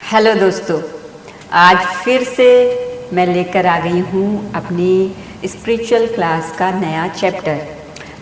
Hello दोस्तों, आज फिर से मैं लेकर आ गई हूँ अपनी स्पिरिचुअल क्लास का नया चैप्टर।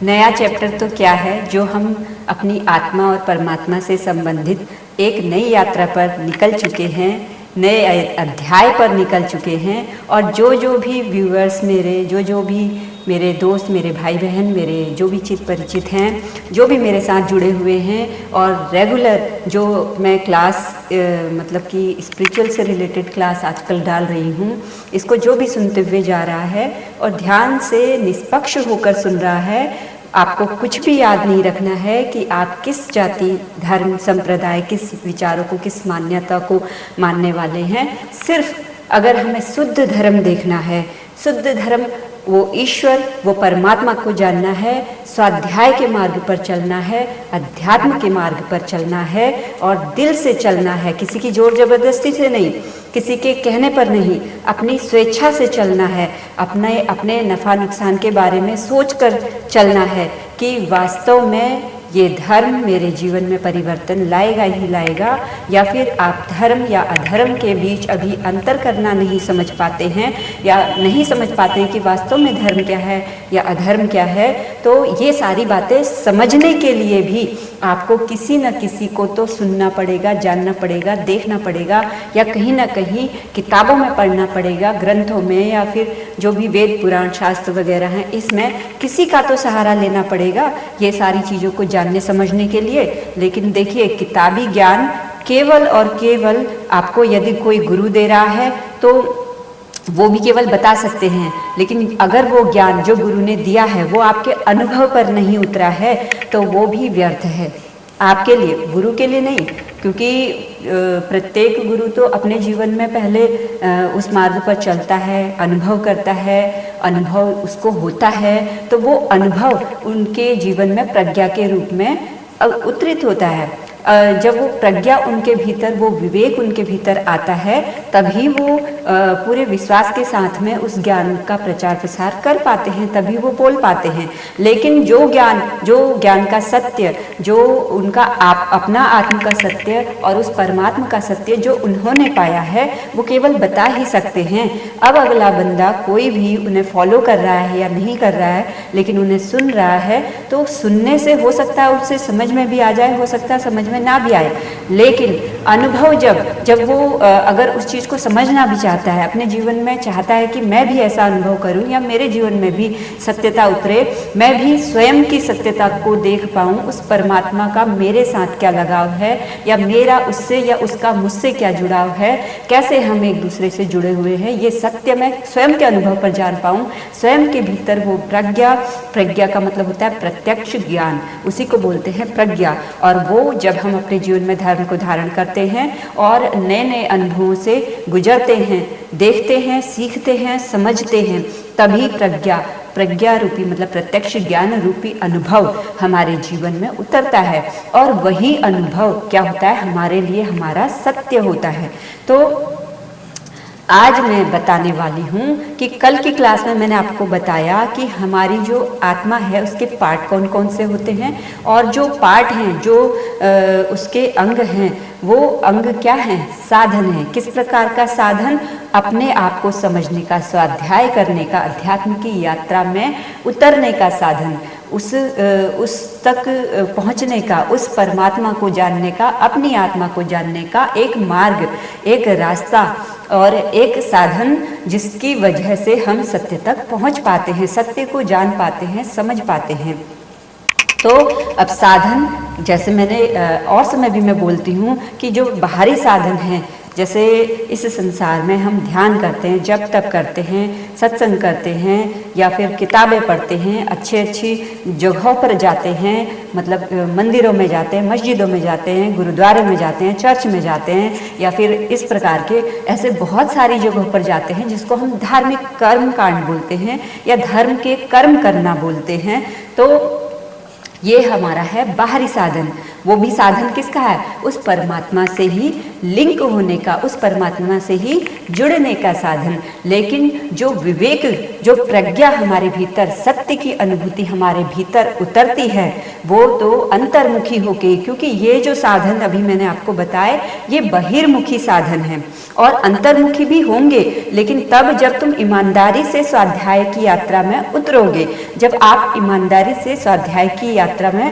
नया चैप्टर तो क्या है, जो हम अपनी आत्मा और परमात्मा से संबंधित एक नई यात्रा पर निकल चुके हैं, नए अध्याय पर निकल चुके हैं। और जो भी व्यूअर्स मेरे, जो भी मेरे दोस्त, मेरे भाई बहन, मेरे जो भी चित परिचित हैं, जो भी मेरे साथ जुड़े हुए हैं और रेगुलर जो मैं क्लास मतलब कि स्पिरिचुअल से रिलेटेड क्लास आजकल डाल रही हूँ, इसको जो भी सुनते हुए जा रहा है और ध्यान से निष्पक्ष होकर सुन रहा है, आपको कुछ भी याद नहीं रखना है कि आप किस जाति, धर्म, संप्रदाय, किस विचारों को, किस मान्यता को मानने वाले हैं। सिर्फ अगर हमें शुद्ध धर्म देखना है, शुद्ध धर्म वो ईश्वर, वो परमात्मा को जानना है, स्वाध्याय के मार्ग पर चलना है, अध्यात्म के मार्ग पर चलना है और दिल से चलना है, किसी की जोर जबरदस्ती से नहीं, किसी के कहने पर नहीं, अपनी स्वेच्छा से चलना है। अपने नफ़ा नुकसान के बारे में सोचकर चलना है कि वास्तव में ये धर्म मेरे जीवन में परिवर्तन लाएगा ही लाएगा, या फिर आप धर्म या अधर्म के बीच अभी अंतर करना नहीं समझ पाते हैं, या नहीं समझ पाते हैं कि वास्तव में धर्म क्या है या अधर्म क्या है। तो ये सारी बातें समझने के लिए भी आपको किसी न किसी को तो सुनना पड़ेगा, जानना पड़ेगा, देखना पड़ेगा, या कहीं ना कहीं किताबों में पढ़ना पड़ेगा, ग्रंथों में, या फिर जो भी वेद पुराण शास्त्र वगैरह हैं, इसमें किसी का तो सहारा लेना पड़ेगा ये सारी चीज़ों को जानने समझने के लिए। लेकिन देखिए, किताबी ज्ञान केवल और केवल आपको यदि कोई गुरु दे रहा है तो वो भी केवल बता सकते हैं, लेकिन अगर वो ज्ञान जो गुरु ने दिया है वो आपके अनुभव पर नहीं उतरा है तो वो भी व्यर्थ है आपके लिए, गुरु के लिए नहीं। क्योंकि प्रत्येक गुरु तो अपने जीवन में पहले उस मार्ग पर चलता है, अनुभव करता है, अनुभव उसको होता है, तो वो अनुभव उनके जीवन में प्रज्ञा के रूप में उतरित होता है। जब वो प्रज्ञा उनके भीतर, वो विवेक उनके भीतर आता है, तभी वो पूरे विश्वास के साथ में उस ज्ञान का प्रचार प्रसार कर पाते हैं, तभी वो बोल पाते हैं। लेकिन जो ज्ञान का सत्य, जो उनका अपना आत्म का सत्य और उस परमात्मा का सत्य जो उन्होंने पाया है, वो केवल बता ही सकते हैं। अब अगला बंदा कोई भी उन्हें फॉलो कर रहा है या नहीं कर रहा है, लेकिन उन्हें सुन रहा है, तो सुनने से हो सकता है उससे समझ में भी आ जाए, हो सकता है समझ में ना भी आए। लेकिन अनुभव जब वो अगर उस चीज़ को समझना भी चाहता है, अपने जीवन में चाहता है कि मैं भी ऐसा अनुभव करूं या मेरे जीवन में भी सत्यता उतरे, मैं भी स्वयं की सत्यता को देख पाऊं, उस परमात्मा का मेरे साथ क्या लगाव है, या मेरा उससे या उसका मुझसे क्या जुड़ाव है, कैसे हम एक दूसरे से जुड़े हुए हैं, ये सत्य मैं स्वयं के अनुभव पर जान पाऊं। स्वयं के भीतर वो प्रज्ञा का मतलब होता है प्रत्यक्ष ज्ञान, उसी को बोलते हैं प्रज्ञा। और वो जब हम अपने जीवन में धर्म को धारण करते हैं और नए नए अनुभवों से गुजरते हैं, देखते हैं, सीखते हैं, समझते हैं, तभी प्रज्ञा रूपी मतलब प्रत्यक्ष ज्ञान रूपी अनुभव हमारे जीवन में उतरता है। और वही अनुभव क्या होता है, हमारे लिए हमारा सत्य होता है। तो आज मैं बताने वाली हूँ कि कल की क्लास में मैंने आपको बताया कि हमारी जो आत्मा है उसके पार्ट कौन कौन से होते हैं, और जो पार्ट हैं, जो उसके अंग हैं, वो अंग क्या हैं, साधन हैं। किस प्रकार का साधन, अपने आप को समझने का, स्वाध्याय करने का, अध्यात्म की यात्रा में उतरने का साधन, उस तक पहुँचने का, उस परमात्मा को जानने का, अपनी आत्मा को जानने का एक मार्ग, एक रास्ता और एक साधन, जिसकी वजह से हम सत्य तक पहुँच पाते हैं, सत्य को जान पाते हैं, समझ पाते हैं। तो अब साधन, जैसे मैंने और समय भी मैं बोलती हूँ कि जो बाहरी साधन हैं, जैसे इस संसार में हम ध्यान करते हैं, जप तप करते हैं, सत्संग करते हैं, या फिर किताबें पढ़ते हैं, अच्छी जगहों पर जाते हैं, मतलब मंदिरों में जाते हैं, मस्जिदों में जाते हैं, गुरुद्वारे में जाते हैं, चर्च में जाते हैं, या फिर इस प्रकार के ऐसे बहुत सारी जगहों पर जाते हैं जिसको हम धार्मिक कर्म कांड बोलते हैं या धर्म के कर्म करना बोलते हैं। तो ये हमारा है बाहरी साधन। वो भी साधन किसका है? उस परमात्मा से ही लिंक होने का, उस परमात्मा से ही जुड़ने का साधन। लेकिन जो विवेक, जो प्रज्ञा हमारे भीतर, सत्य की अनुभूति हमारे भीतर उतरती है, वो तो अंतर्मुखी होके, क्योंकि ये जो साधन अभी मैंने आपको बताए ये बहिर्मुखी साधन है और अंतर्मुखी भी होंगे, लेकिन तब जब तुम ईमानदारी से स्वाध्याय की यात्रा में उतरोगे। जब आप ईमानदारी से स्वाध्याय की यात्रा में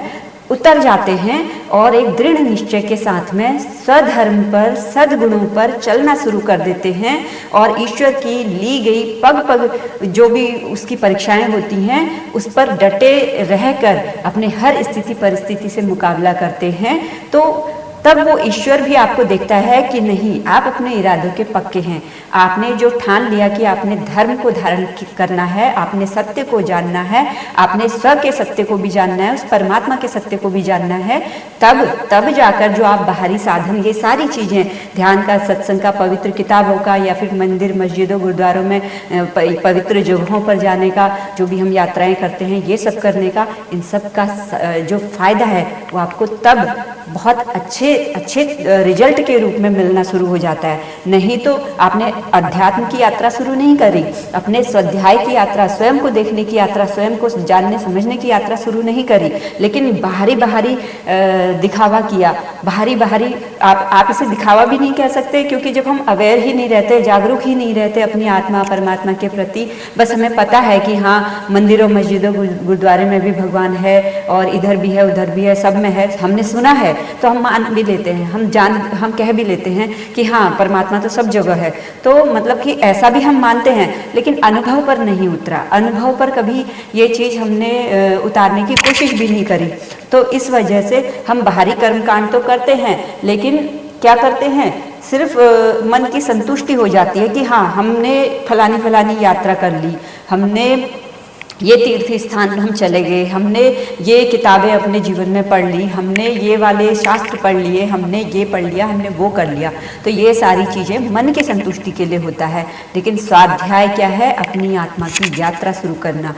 उतर जाते हैं और एक दृढ़ निश्चय के साथ में स्वधर्म पर, सद्गुणों पर चलना शुरू कर देते हैं और ईश्वर की ली गई पग पग जो भी उसकी परीक्षाएं होती हैं उस पर डटे रहकर अपने हर स्थिति परिस्थिति से मुकाबला करते हैं, तो तब वो ईश्वर भी आपको देखता है कि नहीं, आप अपने इरादों के पक्के हैं। आपने जो ठान लिया कि आपने धर्म को धारण करना है, आपने सत्य को जानना है, आपने स्व के सत्य को भी जानना है, उस परमात्मा के सत्य को भी जानना है, तब जाकर जो आप बाहरी साधन, ये सारी चीज़ें, ध्यान का, सत्संग का, पवित्र किताबों का, या फिर मंदिर मस्जिदों गुरुद्वारों में पवित्र जगहों पर जाने का, जो भी हम यात्राएं करते हैं, ये सब करने का, इन सब का जो फायदा है वो आपको तब बहुत अच्छे रिजल्ट के रूप में मिलना शुरू हो जाता है। नहीं तो आपने अध्यात्म की यात्रा शुरू नहीं करी, अपने स्वाध्याय की यात्रा, स्वयं को देखने की यात्रा, स्वयं को जानने समझने की यात्रा शुरू नहीं करी, लेकिन बाहरी दिखावा किया, बाहरी आप इसे दिखावा भी नहीं कह सकते, क्योंकि जब हम अवेयर ही नहीं रहते, जागरूक ही नहीं रहते अपनी आत्मा परमात्मा के प्रति, बस हमें पता है कि हाँ मंदिरों मस्जिदों गुरुद्वारे में भी भगवान है और इधर भी है उधर भी है, सब में है, हमने सुना है तो हम मान भी लेते हैं, हम कह भी लेते हैं कि हाँ परमात्मा तो सब जगह है, तो मतलब कि ऐसा भी हम मानते हैं, लेकिन अनुभव पर नहीं उतरा, अनुभव पर कभी ये चीज़ हमने उतारने की कोशिश भी नहीं करी। तो इस वजह से हम बाहरी कर्मकांड तो करते हैं, लेकिन क्या करते हैं, सिर्फ मन की संतुष्टि हो जाती है कि हाँ हमने फलानी यात्रा कर ली, हमने ये तीर्थ स्थान हम चले गए, हमने ये किताबें अपने जीवन में पढ़ ली, हमने ये वाले शास्त्र पढ़ लिए, हमने ये पढ़ लिया, हमने वो कर लिया, तो ये सारी चीज़ें मन की संतुष्टि के लिए होता है। लेकिन स्वाध्याय क्या है? अपनी आत्मा की यात्रा शुरू करना,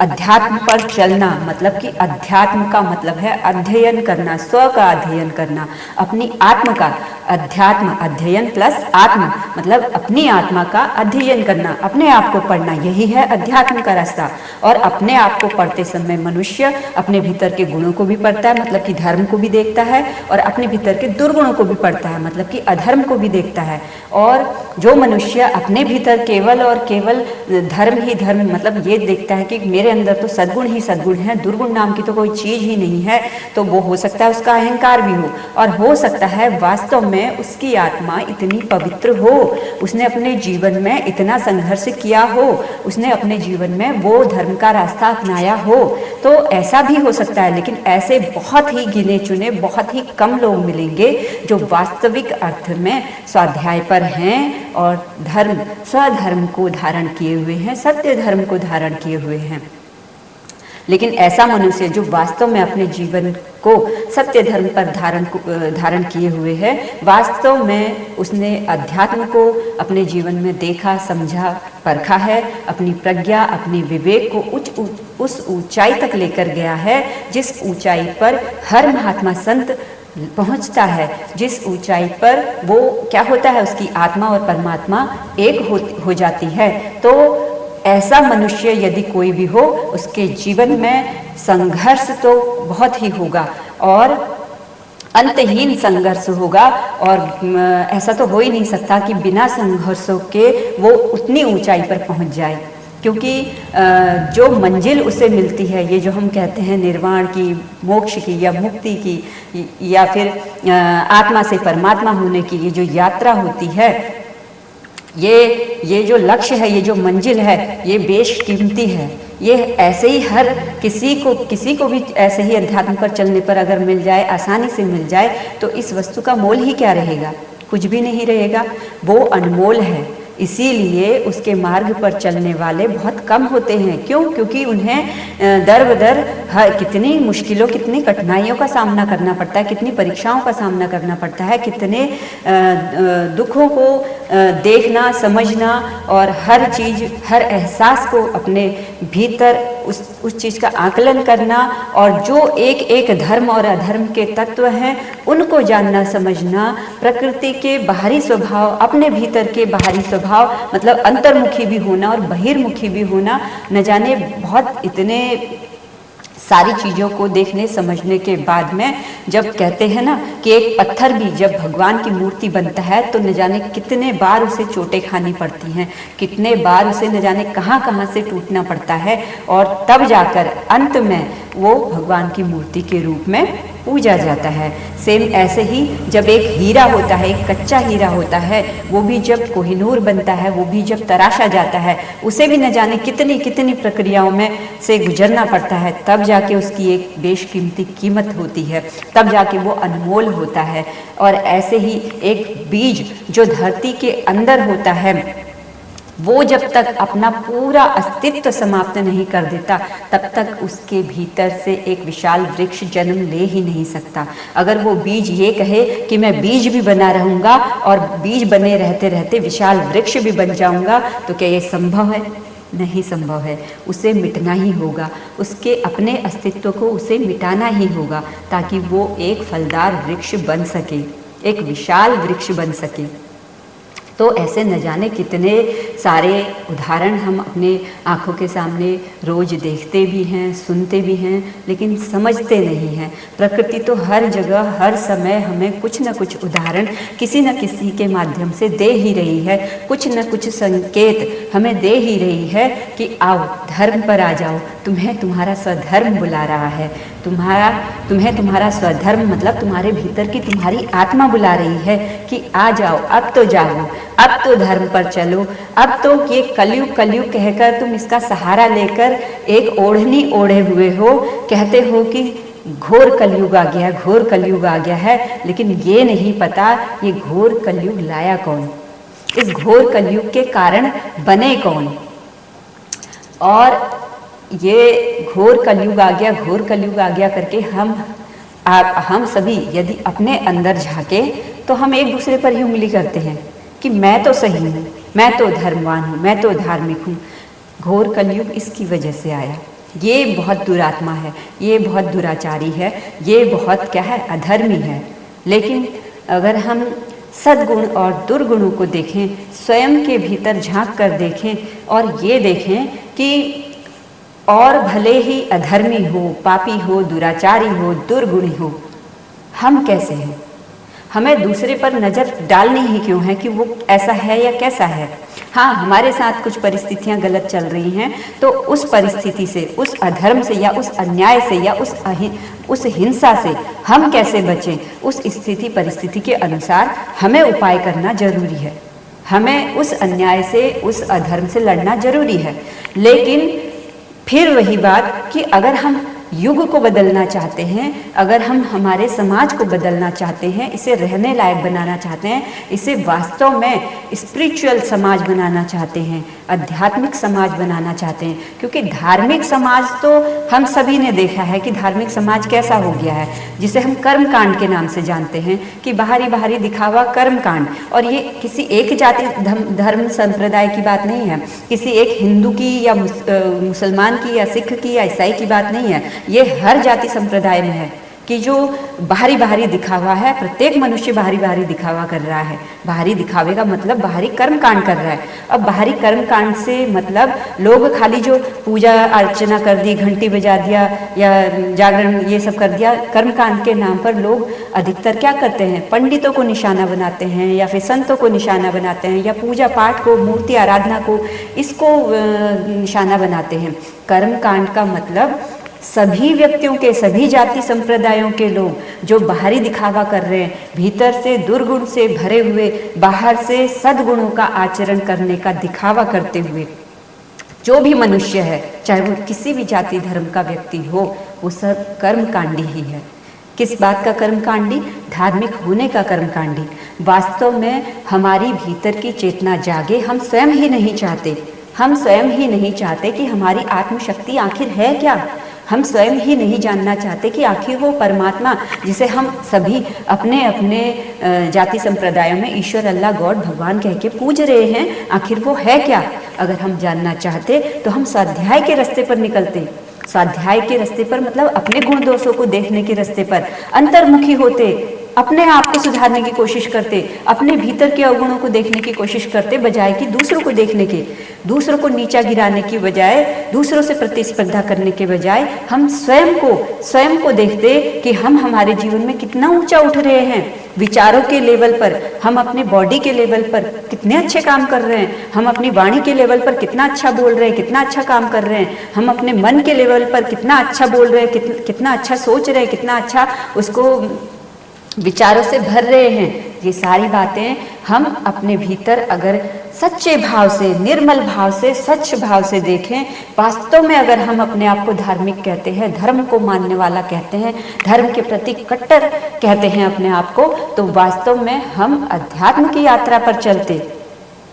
अध्यात्म पर चलना, मतलब कि अध्यात्म का मतलब है अध्ययन करना, स्व का अध्ययन करना, अपनी आत्मा का अध्यात्म, अध्ययन प्लस आत्मा, मतलब अपनी आत्मा का अध्ययन करना, अपने आप को पढ़ना, यही है अध्यात्म का रास्ता। और अपने आप को पढ़ते समय मनुष्य अपने भीतर के गुणों को भी पढ़ता है, मतलब कि धर्म को भी देखता है, और अपने भीतर के दुर्गुणों को भी पढ़ता है, मतलब कि अधर्म को भी देखता है। और जो मनुष्य अपने भीतर केवल और केवल धर्म ही धर्म, मतलब ये देखता है कि मेरे अंदर तो सद्गुण ही सद्गुण है, दुर्गुण नाम की तो कोई चीज ही नहीं है, तो वो हो सकता है उसका अहंकार भी हो, और हो सकता है वास्तव में उसकी आत्मा इतनी पवित्र हो, उसने अपने जीवन में इतना संघर्ष किया हो, उसने अपने जीवन में वो धर्म का रास्ता अपनाया हो, तो ऐसा भी हो सकता है। लेकिन ऐसे बहुत ही गिने चुने, बहुत ही कम लोग मिलेंगे जो वास्तविक अर्थ में स्वाध्याय पर हैं और धर्म, स्वधर्म को धारण किए हुए हैं, सत्य धर्म को धारण किए हुए हैं। लेकिन ऐसा मनुष्य जो वास्तव में अपने जीवन को सत्य धर्म पर धारण किए हुए है, वास्तव में उसने अध्यात्म को अपने जीवन में देखा, समझा, परखा है, अपनी प्रज्ञा, अपने विवेक को उस ऊंचाई तक लेकर गया है जिस ऊंचाई पर हर महात्मा संत पहुंचता है, जिस ऊंचाई पर वो क्या होता है, उसकी आत्मा और परमात्मा एक हो जाती है। तो ऐसा मनुष्य यदि कोई भी हो, उसके जीवन में संघर्ष तो बहुत ही होगा और अंतहीन संघर्ष होगा, और ऐसा तो हो ही नहीं सकता कि बिना संघर्षों के वो उतनी ऊंचाई पर पहुंच जाए, क्योंकि जो मंजिल उसे मिलती है, ये जो हम कहते हैं निर्वाण की, मोक्ष की या मुक्ति की, या फिर आत्मा से परमात्मा होने की ये जो यात्रा होती है, ये जो लक्ष्य है, ये जो मंजिल है, ये बेशकीमती है। ये ऐसे ही हर किसी को भी ऐसे ही अध्यात्म पर चलने पर अगर मिल जाए, आसानी से मिल जाए, तो इस वस्तु का मोल ही क्या रहेगा? कुछ भी नहीं रहेगा, वो अनमोल है। इसीलिए उसके मार्ग पर चलने वाले बहुत कम होते हैं। क्यों? क्योंकि उन्हें दर बदर कितनी मुश्किलों, कितनी कठिनाइयों का सामना करना पड़ता है, कितनी परीक्षाओं का सामना करना पड़ता है, कितने दुखों को देखना, समझना और हर चीज़, हर एहसास को अपने भीतर उस चीज़ का आकलन करना और जो एक एक धर्म और अधर्म के तत्व हैं उनको जानना, समझना, प्रकृति के बाहरी स्वभाव, अपने भीतर के बाहरी स्वभाव, मतलब अंतर्मुखी भी होना और बहिर्मुखी भी होना, न जाने बहुत इतने सारी चीज़ों को देखने समझने के बाद में जब कहते हैं ना कि एक पत्थर भी जब भगवान की मूर्ति बनता है तो न जाने कितने बार उसे चोटें खानी पड़ती हैं, कितने बार उसे न जाने कहाँ कहाँ से टूटना पड़ता है और तब जाकर अंत में वो भगवान की मूर्ति के रूप में पूजा जाता है। सेम ऐसे ही जब एक हीरा होता है, एक कच्चा हीरा होता है, वो भी जब कोहिनूर बनता है, वो भी जब तराशा जाता है, उसे भी न जाने कितनी कितनी प्रक्रियाओं में से गुजरना पड़ता है, तब जाके उसकी एक बेशकीमती कीमत होती है, तब जाके वो अनमोल होता है। और ऐसे ही एक बीज जो धरती के अंदर होता है, वो जब तक अपना पूरा अस्तित्व समाप्त नहीं कर देता तब तक उसके भीतर से एक विशाल वृक्ष जन्म ले ही नहीं सकता। अगर वो बीज ये कहे कि मैं बीज भी बना रहूँगा और बीज बने रहते रहते विशाल वृक्ष भी बन जाऊँगा, तो क्या ये संभव है? नहीं संभव है। उसे मिटना ही होगा, उसके अपने अस्तित्व को उसे मिटाना ही होगा ताकि वो एक फलदार वृक्ष बन सके, एक विशाल वृक्ष बन सके। तो ऐसे न जाने कितने सारे उदाहरण हम अपने आँखों के सामने रोज देखते भी हैं, सुनते भी हैं, लेकिन समझते नहीं हैं। प्रकृति तो हर जगह हर समय हमें कुछ न कुछ उदाहरण किसी न किसी के माध्यम से दे ही रही है, कुछ न कुछ संकेत हमें दे ही रही है कि आओ धर्म पर आ जाओ, तुम्हें तुम्हारा स्वधर्म बुला रहा है, तुम्हें तुम्हारा स्वधर्म मतलब तुम्हारे भीतर की तुम्हारी आत्मा बुला रही है कि आ जाओ, अब तो जाओ, अब तो धर्म पर चलो, अब तो ये कलयुग कलयुग कहकर तुम इसका सहारा लेकर एक ओढ़नी ओढ़े हुए हो, कहते हो कि घोर कलयुग आ गया, घोर कलयुग आ गया है, लेकिन ये नहीं पता ये घोर कलयुग लाया कौन, इस घोर कलयुग के कारण बने कौन। और ये घोर कलयुग आ गया, घोर कलयुग आ गया करके हम सभी यदि अपने अंदर झांके तो हम एक दूसरे पर ही उंगली करते हैं कि मैं तो सही हूँ, मैं तो धर्मवान हूँ, मैं तो धार्मिक हूँ। घोर कलयुग इसकी वजह से आया। ये बहुत दुरात्मा है, ये बहुत दुराचारी है, ये बहुत क्या है, अधर्मी है। लेकिन अगर हम सद्गुण और दुर्गुणों को देखें, स्वयं के भीतर झांक कर देखें और ये देखें कि और भले ही अधर्मी हो, पापी हो, दुराचारी हो, दुर्गुणी हो, हम कैसे हैं, हमें दूसरे पर नज़र डालनी ही क्यों है कि वो ऐसा है या कैसा है। हाँ, हमारे साथ कुछ परिस्थितियाँ गलत चल रही हैं तो उस परिस्थिति से, उस अधर्म से या उस अन्याय से या उस हिंसा से हम कैसे बचें, उस स्थिति परिस्थिति के अनुसार हमें उपाय करना जरूरी है। हमें उस अन्याय से, उस अधर्म से लड़ना जरूरी है। लेकिन फिर वही बात कि अगर हम युग को बदलना चाहते हैं, अगर हम हमारे समाज को बदलना चाहते हैं, इसे रहने लायक बनाना चाहते हैं, इसे वास्तव में स्पिरिचुअल समाज बनाना चाहते हैं, आध्यात्मिक समाज बनाना चाहते हैं, क्योंकि धार्मिक समाज तो हम सभी ने देखा है कि धार्मिक समाज कैसा हो गया है, जिसे हम कर्म कांड के नाम से जानते हैं कि बाहरी बाहरी दिखावा कर्म कांड। और ये किसी एक जाति धर्म संप्रदाय की बात नहीं है, किसी एक हिंदू की या मुसलमान की या सिख की या ईसाई की बात नहीं है, ये हर जाति संप्रदाय में है कि जो बाहरी बाहरी दिखावा है। प्रत्येक मनुष्य बाहरी बाहरी दिखावा कर रहा है। बाहरी दिखावे का मतलब बाहरी कर्म कांड कर रहा है। अब बाहरी कर्म कांड से मतलब लोग खाली जो पूजा अर्चना कर दी, घंटी बजा दिया या जागरण ये सब कर दिया, कर्म कांड के नाम पर लोग अधिकतर क्या करते हैं, पंडितों को निशाना बनाते हैं या फिर संतों को निशाना बनाते हैं या पूजा पाठ को, मूर्ति आराधना को, इसको निशाना बनाते हैं। कर्म कांड का मतलब सभी व्यक्तियों के, सभी जाति संप्रदायों के लोग जो बाहरी दिखावा कर रहे हैं, भीतर से दुर्गुण से भरे हुए, बाहर से सद्गुणों का आचरण करने का दिखावा करते हुए जो भी मनुष्य है, चाहे वो किसी भी जाति धर्म का व्यक्ति हो, वो सब कर्मकांडी ही है। किस बात का कर्मकांडी? धार्मिक होने का कर्मकांडी। वास्तव में हमारी भीतर की चेतना जागे। हम स्वयं ही नहीं चाहते कि हमारी आत्मशक्ति आखिर है क्या, हम स्वयं ही नहीं जानना चाहते कि आखिर वो परमात्मा जिसे हम सभी अपने अपने जाति संप्रदायों में ईश्वर, अल्लाह, गॉड, भगवान कह के पूज रहे हैं, आखिर वो है क्या। अगर हम जानना चाहते तो हम स्वाध्याय के रास्ते पर निकलते। स्वाध्याय के रास्ते पर मतलब अपने गुण दोषों को देखने के रास्ते पर अंतर्मुखी होते, अपने आप को सुधारने की कोशिश करते, अपने भीतर के अवगुणों को देखने की कोशिश करते, बजाय कि दूसरों को देखने के, दूसरों को नीचा गिराने की बजाय, दूसरों से प्रतिस्पर्धा करने के बजाय हम स्वयं को देखते कि हम हमारे जीवन में कितना ऊंचा उठ रहे हैं। विचारों के लेवल पर हम अपने बॉडी के लेवल पर कितने अच्छे काम कर रहे हैं, हम अपनी वाणी के लेवल पर कितना अच्छा बोल रहे हैं, कितना अच्छा काम कर रहे हैं, हम अपने मन के लेवल पर कितना अच्छा बोल रहे हैं, कितना अच्छा सोच रहे हैं, कितना अच्छा उसको विचारों से भर रहे हैं। ये सारी बातें हम अपने भीतर अगर सच्चे भाव से, निर्मल भाव से, स्वच्छ भाव से देखें, वास्तव में अगर हम अपने आप को धार्मिक कहते हैं, धर्म को मानने वाला कहते हैं, धर्म के प्रति कट्टर कहते हैं अपने आप को, तो वास्तव में हम अध्यात्म की यात्रा पर चलते,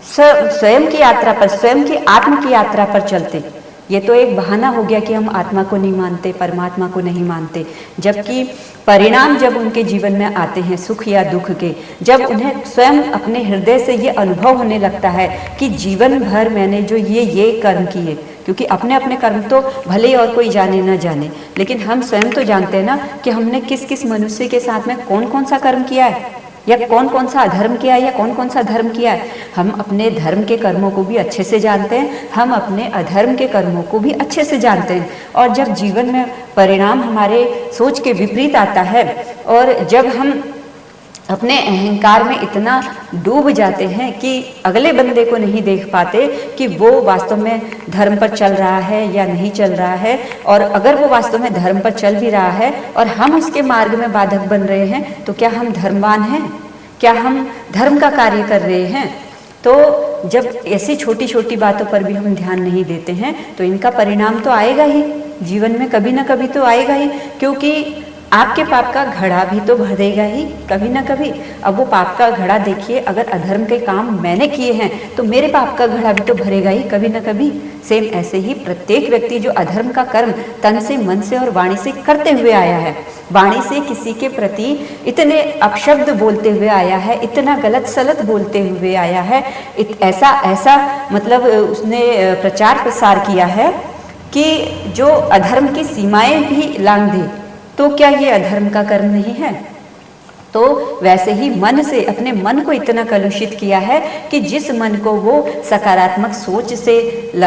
स्वयं की यात्रा पर, स्वयं की आत्म की यात्रा पर चलते। ये तो एक बहाना हो गया कि हम आत्मा को नहीं मानते, परमात्मा को नहीं मानते, जबकि परिणाम जब उनके जीवन में आते हैं सुख या दुख के, जब उन्हें स्वयं अपने हृदय से ये अनुभव होने लगता है कि जीवन भर मैंने जो ये कर्म किए, क्योंकि अपने अपने कर्म तो भले ही और कोई जाने ना जाने, लेकिन हम स्वयं तो जानते हैं ना कि हमने किस किस मनुष्य के साथ में कौन कौन सा कर्म किया है, या कौन कौन सा अधर्म किया है, या कौन कौन सा धर्म किया है। हम अपने धर्म के कर्मों को भी अच्छे से जानते हैं, हम अपने अधर्म के कर्मों को भी अच्छे से जानते हैं। और जब जीवन में परिणाम हमारे सोच के विपरीत आता है, और जब हम अपने अहंकार में इतना डूब जाते हैं कि अगले बंदे को नहीं देख पाते कि वो वास्तव में धर्म पर चल रहा है या नहीं चल रहा है, और अगर वो वास्तव में धर्म पर चल भी रहा है और हम उसके मार्ग में बाधक बन रहे हैं, तो क्या हम धर्मवान हैं? क्या हम धर्म का कार्य कर रहे हैं? तो जब ऐसी छोटी छोटी बातों पर भी हम ध्यान नहीं देते हैं तो इनका परिणाम तो आएगा ही, जीवन में कभी ना कभी तो आएगा ही, क्योंकि आपके पाप का घड़ा भी तो भरेगा ही कभी ना कभी। अब वो पाप का घड़ा देखिए, अगर अधर्म के काम मैंने किए हैं तो मेरे पाप का घड़ा भी तो भरेगा ही कभी ना कभी। सेम ऐसे ही प्रत्येक व्यक्ति जो अधर्म का कर्म तन से, मन से और वाणी से करते हुए आया है, वाणी से किसी के प्रति इतने अपशब्द बोलते हुए आया है, इतना गलत सलत बोलते हुए आया है, ऐसा मतलब उसने प्रचार प्रसार किया है कि जो अधर्म की सीमाएं भी लांघ दे, तो क्या ये अधर्म का कर्म नहीं है? तो वैसे ही मन से अपने मन को इतना कलुषित किया है कि जिस मन को वो सकारात्मक सोच से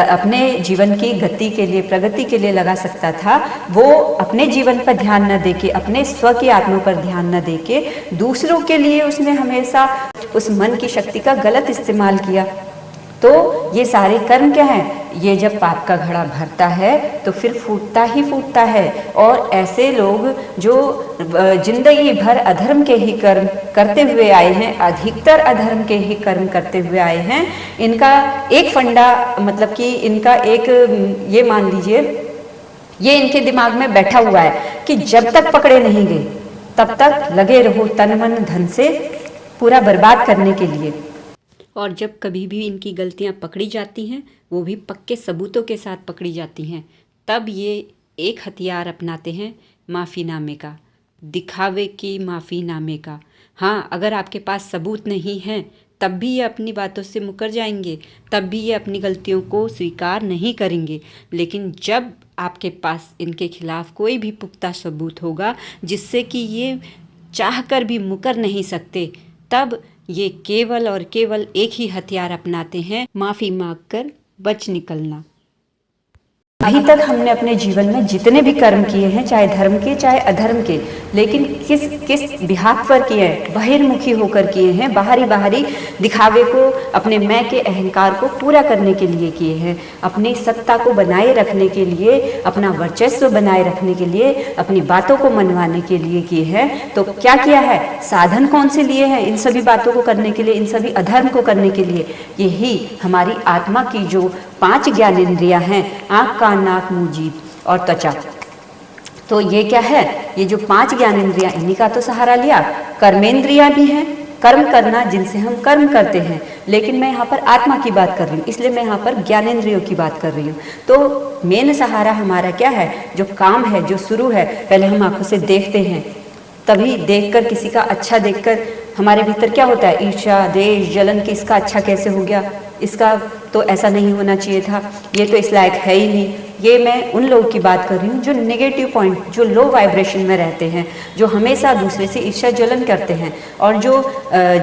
अपने जीवन की गति के लिए, प्रगति के लिए लगा सकता था, वो अपने जीवन पर ध्यान न देके, अपने स्व की आत्मा पर ध्यान न देके दूसरों के लिए उसने हमेशा उस मन की शक्ति का गलत इस्तेमाल किया। तो ये सारे कर्म क्या हैं? ये जब पाप का घड़ा भरता है तो फिर फूटता ही फूटता है। और ऐसे लोग जो जिंदगी भर अधर्म के ही कर्म करते हुए आए हैं, अधिकतर अधर्म के ही कर्म करते हुए आए हैं, इनका एक फंडा मतलब कि इनका एक ये मान लीजिए, ये इनके दिमाग में बैठा हुआ है कि जब तक पकड़े नहीं गए तब तक लगे रहो तन मन धन से पूरा बर्बाद करने के लिए। और जब कभी भी इनकी गलतियां पकड़ी जाती हैं, वो भी पक्के सबूतों के साथ पकड़ी जाती हैं, तब ये एक हथियार अपनाते हैं माफ़ीनामे का, दिखावे की माफ़ीनामे का। हाँ, अगर आपके पास सबूत नहीं हैं तब भी ये अपनी बातों से मुकर जाएंगे, तब भी ये अपनी गलतियों को स्वीकार नहीं करेंगे। लेकिन जब आपके पास इनके खिलाफ कोई भी पुख्ता सबूत होगा जिससे कि ये चाहकर भी मुकर नहीं सकते, तब ये केवल और केवल एक ही हथियार अपनाते हैं, माफ़ी मांगकर बच निकलना। अभी तक हमने अपने जीवन में जितने भी कर्म किए हैं, चाहे धर्म के चाहे अधर्म के, लेकिन किस बिहाफ पर किए हैं? बहिर्मुखी होकर किए हैं, बाहरी दिखावे को, अपने मैं के अहंकार को पूरा करने के लिए किए हैं, अपनी सत्ता को बनाए रखने के लिए, अपना वर्चस्व बनाए रखने के लिए, अपनी बातों को मनवाने के लिए किए हैं। तो क्या किया है? साधन कौन से लिए हैं इन सभी बातों को करने के लिए, इन सभी अधर्म को करने के लिए? यही हमारी आत्मा की जो 5 ज्ञानेंद्रियां हैं, आँख, कान, नाक, मुंह, जीभ और त्वचा। तो ये क्या है? ये जो 5 ज्ञानेंद्रियां, इन्हीं का तो सहारा लिया। कर्मेंद्रियां भी हैं, कर्म करना जिनसे हम कर्म करते हैं, लेकिन मैं यहाँ पर आत्मा की बात कर रही हूँ, इसलिए मैं यहाँ पर ज्ञानेंद्रियों की बात कर रही हूँ। तो मेन सहारा हमारा क्या है, जो काम है, जो शुरू है, पहले हम आंखों से देखते हैं, तभी देखकर किसी का अच्छा देखकर हमारे भीतर क्या होता है, ईर्ष्या, द्वेष, जलन कि इसका अच्छा कैसे हो गया, इसका तो ऐसा नहीं होना चाहिए था, ये तो इस लायक है ही नहीं। ये मैं उन लोगों की बात कर रही हूँ जो नेगेटिव पॉइंट, जो लो वाइब्रेशन में रहते हैं, जो हमेशा दूसरे से ईर्ष्या जलन करते हैं, और जो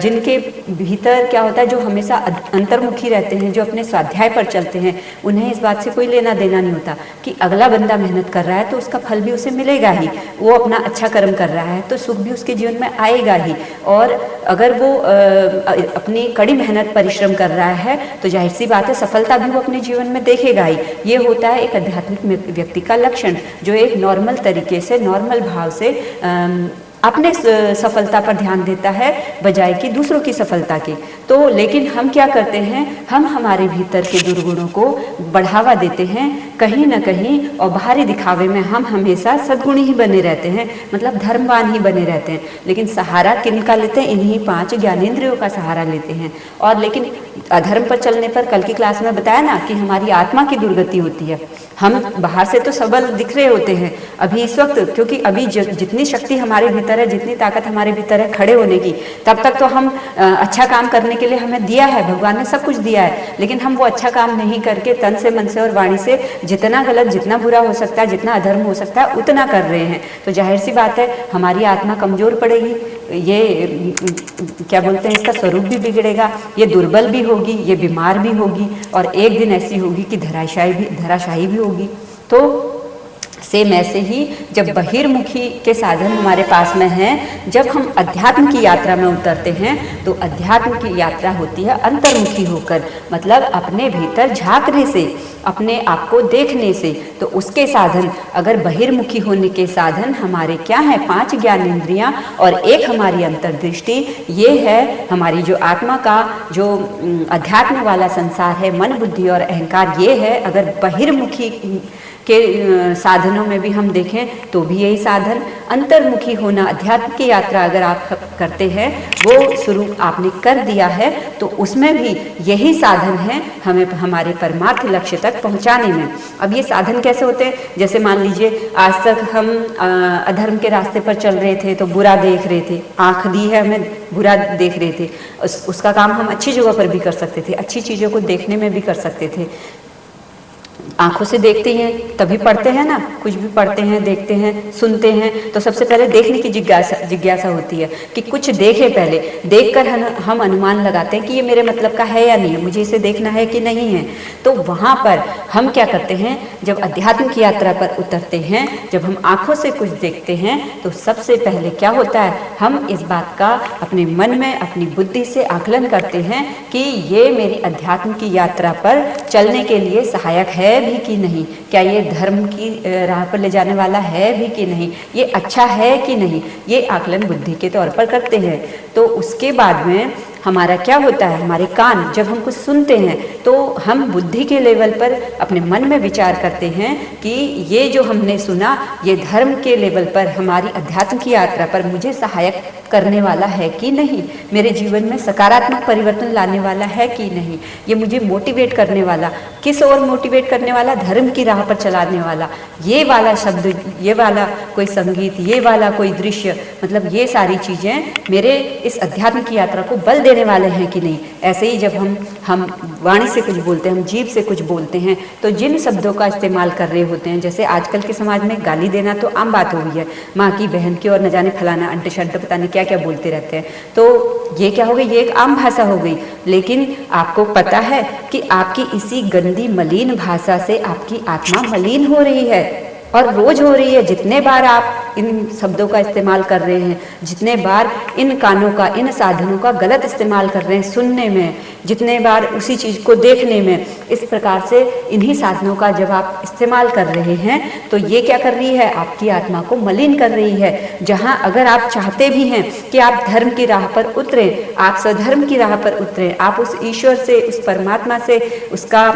जिनके भीतर क्या होता है, जो हमेशा अंतर्मुखी रहते हैं, जो अपने स्वाध्याय पर चलते हैं, उन्हें इस बात से कोई लेना देना नहीं होता कि अगला बंदा मेहनत कर रहा है तो उसका फल भी उसे मिलेगा ही, वो अपना अच्छा कर्म कर रहा है तो सुख भी उसके जीवन में आएगा ही। और अगर वो अपनी कड़ी मेहनत परिश्रम कर रहा है तो जाहिर सी बात है सफलता भी वो अपने जीवन में देखेगा ही। ये होता है एक आध्यात्मिक व्यक्ति का लक्षण, जो एक नॉर्मल तरीके से, नॉर्मल भाव से अपने सफलता पर ध्यान देता है बजाय कि दूसरों की सफलता की। तो लेकिन हम क्या करते हैं, हम हमारे भीतर के दुर्गुणों को बढ़ावा देते हैं कहीं ना कहीं, और बाहरी दिखावे में हम हमेशा सद्गुणी ही बने रहते हैं, मतलब धर्मवान ही बने रहते हैं। लेकिन सहारा किनका लेते हैं, इन्हीं 5 ज्ञानेंद्रियों का सहारा लेते हैं। और लेकिन अधर्म पर चलने पर, कल की क्लास में बताया ना कि हमारी आत्मा की दुर्गति होती है। हम बाहर से तो सबल दिख रहे होते हैं अभी इस वक्त, क्योंकि अभी जितनी शक्ति हमारे भीतर है, जितनी ताकत हमारे भीतर है खड़े होने की, तब तक तो हम अच्छा काम करने के लिए हमें दिया है, भगवान ने सब कुछ दिया है, लेकिन हम वो अच्छा काम नहीं करके तन से, मन से और वाणी से जितना गलत, जितना बुरा हो सकता है, जितना अधर्म हो सकता है उतना कर रहे हैं। तो जाहिर सी बात है हमारी आत्मा कमजोर पड़ेगी, ये क्या बोलते हैं, इसका स्वरूप भी बिगड़ेगा, ये दुर्बल भी होगी, ये बीमार भी होगी, और एक दिन ऐसी होगी कि धराशायी भी होगी। तो सेम ऐसे ही जब बहिर्मुखी के साधन हमारे पास में हैं, जब हम अध्यात्म की यात्रा में उतरते हैं तो अध्यात्म की यात्रा होती है अंतर्मुखी होकर, मतलब अपने भीतर झांकने से, अपने आप को देखने से। तो उसके साधन, अगर बहिर्मुखी होने के साधन हमारे क्या हैं, 5 ज्ञानेंद्रियां और एक हमारी अंतर्दृष्टि, ये है हमारी जो आत्मा का जो अध्यात्म वाला संसार है, मन, बुद्धि और अहंकार, ये है। अगर बहिर्मुखी के साधनों में भी हम देखें तो भी यही साधन, अंतर्मुखी होना, अध्यात्म की यात्रा अगर आप करते हैं, वो शुरू आपने कर दिया है, तो उसमें भी यही साधन है हमें हमारे परमार्थ लक्ष्य तक पहुंचाने में। अब ये साधन कैसे होते हैं, जैसे मान लीजिए आज तक हम अधर्म के रास्ते पर चल रहे थे तो बुरा देख रहे थे, आँख दी है हमें, बुरा देख रहे थे, उसका काम हम अच्छी जगह पर भी कर सकते थे, अच्छी चीज़ों को देखने में भी कर सकते थे। आंखों से देखते हैं तभी पढ़ते हैं ना, कुछ भी पढ़ते हैं, देखते हैं, सुनते हैं, तो सबसे पहले देखने की जिज्ञासा होती है कि कुछ देखें। पहले देखकर हम अनुमान लगाते हैं कि ये मेरे मतलब का है या नहीं है, मुझे इसे देखना है कि नहीं है। तो वहाँ पर हम क्या करते हैं, जब अध्यात्म की यात्रा पर उतरते हैं, जब हम आंखों से कुछ देखते हैं, तो सबसे पहले क्या होता है, हम इस बात का अपने मन में, अपनी बुद्धि से आकलन करते हैं कि ये मेरी अध्यात्म की यात्रा पर चलने के लिए सहायक है भी कि नहीं, क्या ये धर्म की राह पर ले जाने वाला है भी कि नहीं, ये अच्छा है कि नहीं, ये आकलन बुद्धि के तौर पर करते हैं। तो उसके बाद में हमारा क्या होता है, हमारे कान जब हम कुछ सुनते हैं तो हम बुद्धि के लेवल पर अपने मन में विचार करते हैं कि ये जो हमने सुना, ये धर्म के लेवल पर, हमारी अध्यात्म की यात्रा पर मुझे सहायक करने वाला है कि नहीं, मेरे जीवन में सकारात्मक परिवर्तन लाने वाला है कि नहीं, ये मुझे मोटिवेट करने वाला, किस ओर मोटिवेट करने वाला, धर्म की राह पर चलाने वाला, ये वाला शब्द, ये वाला कोई संगीत, ये वाला कोई दृश्य, मतलब ये सारी चीज़ें मेरे इस अध्यात्म की यात्रा को बल देने वाले हैं कि नहीं। ऐसे ही जब हम वाणी से कुछ बोलते हैं, हम जीभ से कुछ बोलते हैं, तो जिन शब्दों का इस्तेमाल कर रहे होते हैं, जैसे आजकल के समाज में गाली देना तो आम बात हो गई है, माँ की, बहन की, और न जाने फलाना अंटे शंटे पता नहीं क्या क्या बोलते रहते हैं, तो ये क्या हो गई, ये एक आम भाषा हो गई। लेकिन आपको पता है कि आपकी इसी गंदी मलिन भाषा से आपकी आत्मा मलिन हो रही है, और रोज हो रही है। जितने बार आप इन शब्दों का इस्तेमाल कर रहे हैं, जितने बार इन कानों का, इन साधनों का गलत इस्तेमाल कर रहे हैं सुनने में, जितने बार उसी चीज़ को देखने में, इस प्रकार से इन्हीं साधनों का जब आप इस्तेमाल कर रहे हैं तो ये क्या कर रही है, आपकी आत्मा को मलिन कर रही है। जहाँ अगर आप चाहते भी हैं कि आप धर्म की राह पर उतरें, आप सधर्म की राह पर उतरें, आप उस ईश्वर से, उस परमात्मा से, उसका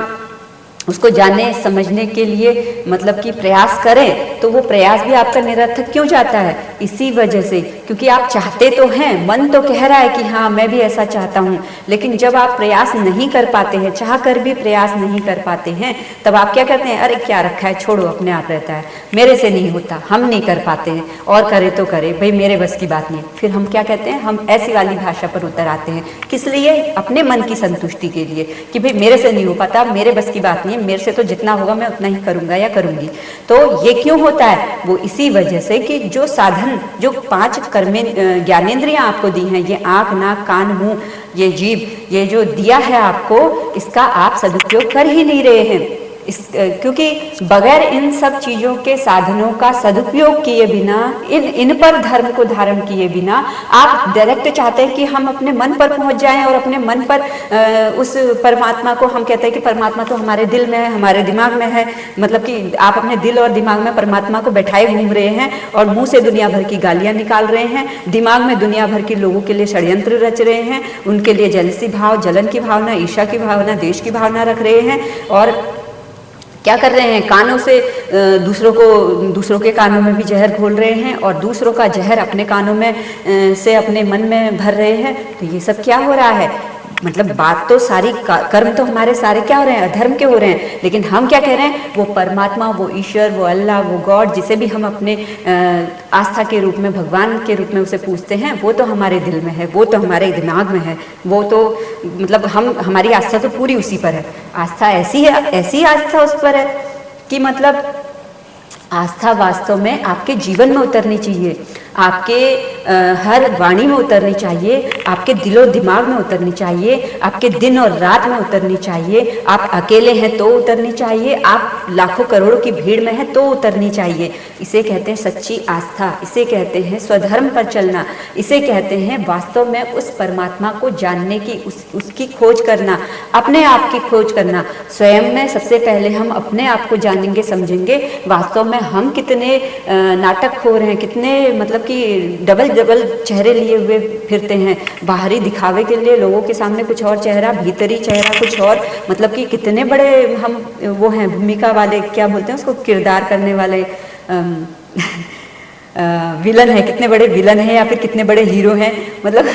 उसको जानने समझने के लिए मतलब कि प्रयास करें, तो वो प्रयास भी आपका निरर्थक क्यों जाता है? इसी वजह से, क्योंकि आप चाहते तो हैं, मन तो कह रहा है कि हाँ मैं भी ऐसा चाहता हूँ, लेकिन जब आप प्रयास नहीं कर पाते हैं, चाह कर भी प्रयास नहीं कर पाते हैं, तब आप क्या कहते हैं? अरे क्या रखा है, छोड़ो, अपने आप रहता है, मेरे से नहीं होता, हम नहीं कर पाते हैं, और करे तो करे भाई, मेरे बस की बात नहीं। फिर हम क्या कहते हैं? हम ऐसी वाली भाषा पर उतर आते हैं। किस लिए? अपने मन की संतुष्टि के लिए, कि भाई मेरे से नहीं हो पाता, मेरे बस की बात नहीं है, मेरे से तो जितना होगा मैं उतना ही करूंगा या करूंगी। तो ये क्यों होता है? वो इसी वजह से कि जो साधन, जो 5 ज्ञानेंद्रियां आपको दी हैं, ये आंख, नाक, कान, मुंह, ये जीभ, ये जो दिया है आपको, इसका आप सदुपयोग कर ही नहीं रहे हैं। क्योंकि बगैर इन सब चीजों के साधनों का सदुपयोग किए बिना, इन पर धर्म को धारण किए बिना, आप डायरेक्ट चाहते हैं कि हम अपने मन पर पहुंच जाएं और अपने मन पर उस परमात्मा को, हम कहते हैं कि परमात्मा तो हमारे दिल में है, हमारे दिमाग में है, मतलब कि आप अपने दिल और दिमाग में परमात्मा को बैठाए घूम रहे हैं और मुंह से दुनिया भर की गालियां निकाल रहे हैं, दिमाग में दुनिया भर के लोगों के लिए षड्यंत्र रच रहे हैं, उनके लिए जलसी भाव, जलन की भावना, ईर्ष्या की भावना, देश की भावना रख रहे हैं, और क्या कर रहे हैं? कानों से दूसरों के कानों में भी जहर घोल रहे हैं और दूसरों का जहर अपने कानों में से अपने मन में भर रहे हैं। तो ये सब क्या हो रहा है? मतलब बात तो सारी, कर्म तो हमारे सारे क्या हो रहे हैं? अधर्म के हो रहे हैं। लेकिन हम क्या कह रहे हैं? वो परमात्मा, वो ईश्वर, वो अल्लाह, वो गॉड, जिसे भी हम अपने आस्था के रूप में, भगवान के रूप में उसे पूछते हैं, वो तो हमारे दिल में है, वो तो हमारे दिमाग में है, वो तो मतलब हमारी आस्था तो पूरी उसी पर है। आस्था ऐसी है, ऐसी आस्था उस पर है कि मतलब आस्था वास्तव में आपके जीवन में उतरनी चाहिए, आपके हर वाणी में उतरनी चाहिए, आपके दिलो दिमाग में उतरनी चाहिए, आपके दिन और रात में उतरनी चाहिए। आप अकेले हैं तो उतरनी चाहिए, आप लाखों करोड़ों की भीड़ में हैं तो उतरनी चाहिए। इसे कहते हैं सच्ची आस्था, इसे कहते हैं स्वधर्म पर चलना, इसे कहते हैं वास्तव में उस परमात्मा को जानने की, उसकी खोज करना, अपने आप की खोज करना। स्वयं में सबसे पहले हम अपने आप को जानेंगे, समझेंगे वास्तव में हम कितने नाटकखोर हैं, कितने मतलब कि डबल चेहरे लिए हुए फिरते हैं। बाहरी दिखावे के लिए लोगों के सामने कुछ और चेहरा, भीतरी चेहरा कुछ और, मतलब कि कितने बड़े हम वो हैं, भूमिका वाले, क्या बोलते हैं उसको, किरदार करने वाले विलन है, कितने बड़े विलन हैं या फिर कितने बड़े हीरो हैं। मतलब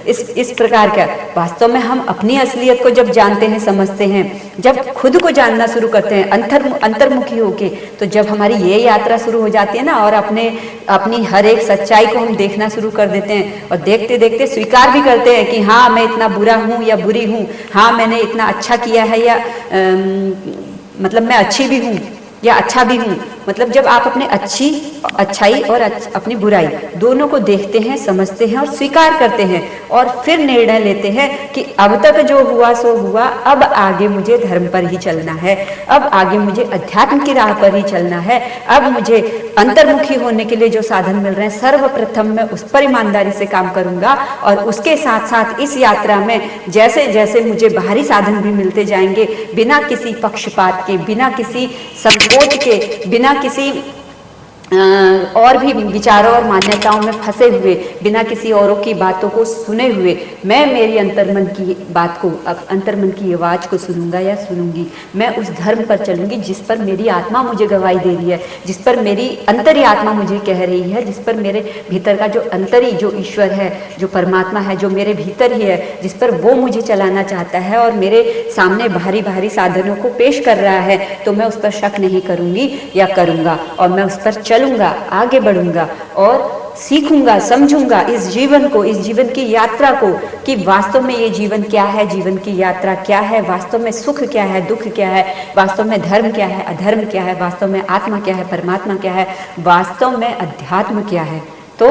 इस प्रकार का वास्तव में हम अपनी असलियत को जब जानते हैं, समझते हैं, जब खुद को जानना शुरू करते हैं अंतर्मुखी होके, तो जब हमारी ये यात्रा शुरू हो जाती है ना, और अपनी हर एक सच्चाई को हम देखना शुरू कर देते हैं और देखते देखते स्वीकार भी करते हैं कि हाँ मैं इतना बुरा हूँ या बुरी हूँ, हाँ मैंने इतना अच्छा किया है या मतलब मैं अच्छी भी हूँ या अच्छा भी हूँ। मतलब जब आप अपने अच्छाई और अपनी बुराई दोनों को देखते हैं, समझते हैं और स्वीकार करते हैं, और फिर निर्णय लेते हैं कि अब तक जो हुआ सो हुआ, अब आगे मुझे धर्म पर ही चलना है, अब आगे मुझे अध्यात्म की राह पर ही चलना है, अब मुझे अंतर्मुखी होने के लिए जो साधन मिल रहे हैं, सर्वप्रथम मैं उस पर ईमानदारी से काम करूंगा, और उसके साथ साथ इस यात्रा में जैसे जैसे मुझे बाहरी साधन भी मिलते जाएंगे, बिना किसी पक्षपात के, बिना किसी संकोच के, बिना किसी और भी विचारों और मान्यताओं में फंसे हुए, बिना किसी औरों की बातों को सुने हुए, मैं मेरी अंतर्मन की बात को, अंतर्मन की आवाज़ को सुनूंगा या सुनूंगी। मैं उस धर्म पर चलूंगी जिस पर मेरी आत्मा मुझे गवाही दे रही है, जिस पर मेरी अंतरी आत्मा मुझे कह रही है, जिस पर मेरे भीतर का जो अंतरी, जो ईश्वर है, जो परमात्मा है, जो मेरे भीतर ही है, जिस पर वो मुझे चलाना चाहता है और मेरे सामने भारी भारी साधनों को पेश कर रहा है, तो मैं उस पर शक नहीं करूंगी या करूंगा, और मैं उस पर चलूंगा, आगे बढ़ूंगा और सीखूंगा, समझूंगा इस जीवन को, इस जीवन की यात्रा को, कि वास्तव में ये जीवन क्या है, जीवन की यात्रा क्या है, वास्तव में सुख क्या है, दुख क्या है, वास्तव में धर्म क्या है, अधर्म क्या है, वास्तव में आत्मा क्या है, परमात्मा क्या है, वास्तव में अध्यात्म क्या है। तो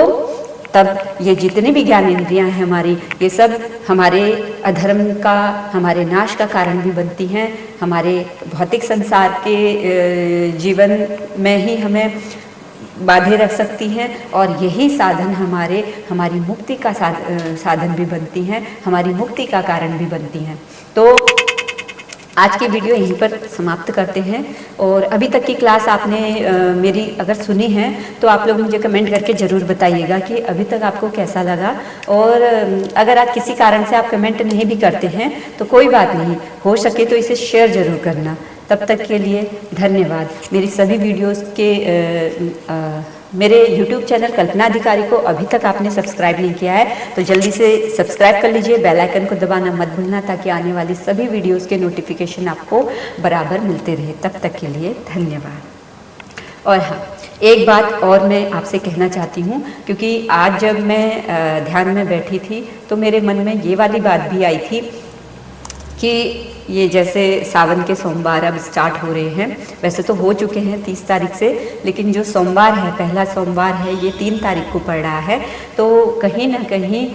तब ये जितनी भी ज्ञान इंद्रियां हैं हमारी, ये सब हमारे अधर्म का, हमारे नाश का कारण भी बनती हैं, हमारे भौतिक संसार के जीवन में ही हमें बाधे रख सकती हैं, और यही साधन हमारी मुक्ति का साधन भी बनती हैं, हमारी मुक्ति का कारण भी बनती हैं। तो आज की वीडियो यहीं पर समाप्त करते हैं, और अभी तक की क्लास आपने मेरी अगर सुनी है तो आप लोग मुझे कमेंट करके ज़रूर बताइएगा कि अभी तक आपको कैसा लगा। और अगर आप किसी कारण से आप कमेंट नहीं भी करते हैं तो कोई बात नहीं, हो सके तो इसे शेयर ज़रूर करना, तब तक के लिए धन्यवाद। मेरी सभी वीडियोस के मेरे YouTube चैनल कल्पना अधिकारी को अभी तक आपने सब्सक्राइब नहीं किया है तो जल्दी से सब्सक्राइब कर लीजिए, बेल आइकन को दबाना मत भूलना ताकि आने वाली सभी वीडियोस के नोटिफिकेशन आपको बराबर मिलते रहे। तब तक के लिए धन्यवाद। और हाँ, एक बात और मैं आपसे कहना चाहती हूँ, क्योंकि आज जब मैं ध्यान में बैठी थी तो मेरे मन में ये वाली बात भी आई थी कि ये जैसे सावन के सोमवार अब स्टार्ट हो रहे हैं, वैसे तो हो चुके हैं 30 तारीख से, लेकिन जो सोमवार है, पहला सोमवार है, ये 3 तारीख को पड़ रहा है। तो कहीं ना कहीं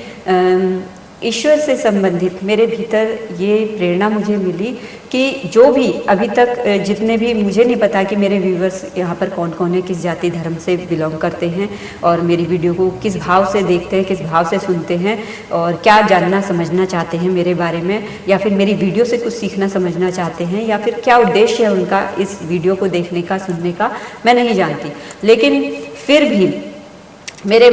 ईश्वर से संबंधित मेरे भीतर ये प्रेरणा मुझे मिली कि जो भी अभी तक जितने भी, मुझे नहीं पता कि मेरे व्यूवर्स यहाँ पर कौन कौन है, किस जाति धर्म से बिलोंग करते हैं और मेरी वीडियो को किस भाव से देखते हैं, किस भाव से सुनते हैं और क्या जानना समझना चाहते हैं मेरे बारे में, या फिर मेरी वीडियो से कुछ सीखना समझना चाहते हैं, या फिर क्या उद्देश्य है उनका इस वीडियो को देखने का, सुनने का, मैं नहीं जानती। लेकिन फिर भी मेरे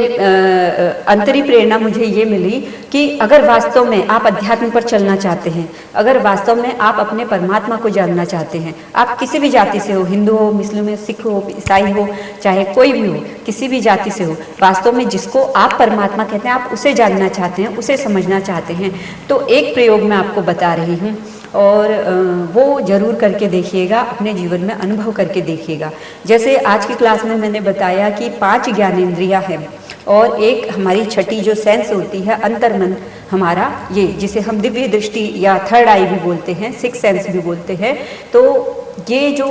अंतरी प्रेरणा मुझे ये मिली कि अगर वास्तव में आप अध्यात्म पर चलना चाहते हैं, अगर वास्तव में आप अपने परमात्मा को जानना चाहते हैं, आप किसी भी जाति से हो, हिंदू हो, मुस्लिम हो, सिख हो, ईसाई हो, चाहे कोई भी हो, किसी भी जाति से हो, वास्तव में जिसको आप परमात्मा कहते हैं, आप उसे जानना चाहते हैं, उसे समझना चाहते हैं, तो एक प्रयोग मैं आपको बता रही हूँ और वो ज़रूर करके देखिएगा, अपने जीवन में अनुभव करके देखिएगा। जैसे आज की क्लास में मैंने बताया कि 5 ज्ञानेंद्रियाँ हैं और एक हमारी छठी जो सेंस होती है, अंतर्मन हमारा, ये जिसे हम दिव्य दृष्टि या थर्ड आई भी बोलते हैं, 6 सेंस भी बोलते हैं। तो ये जो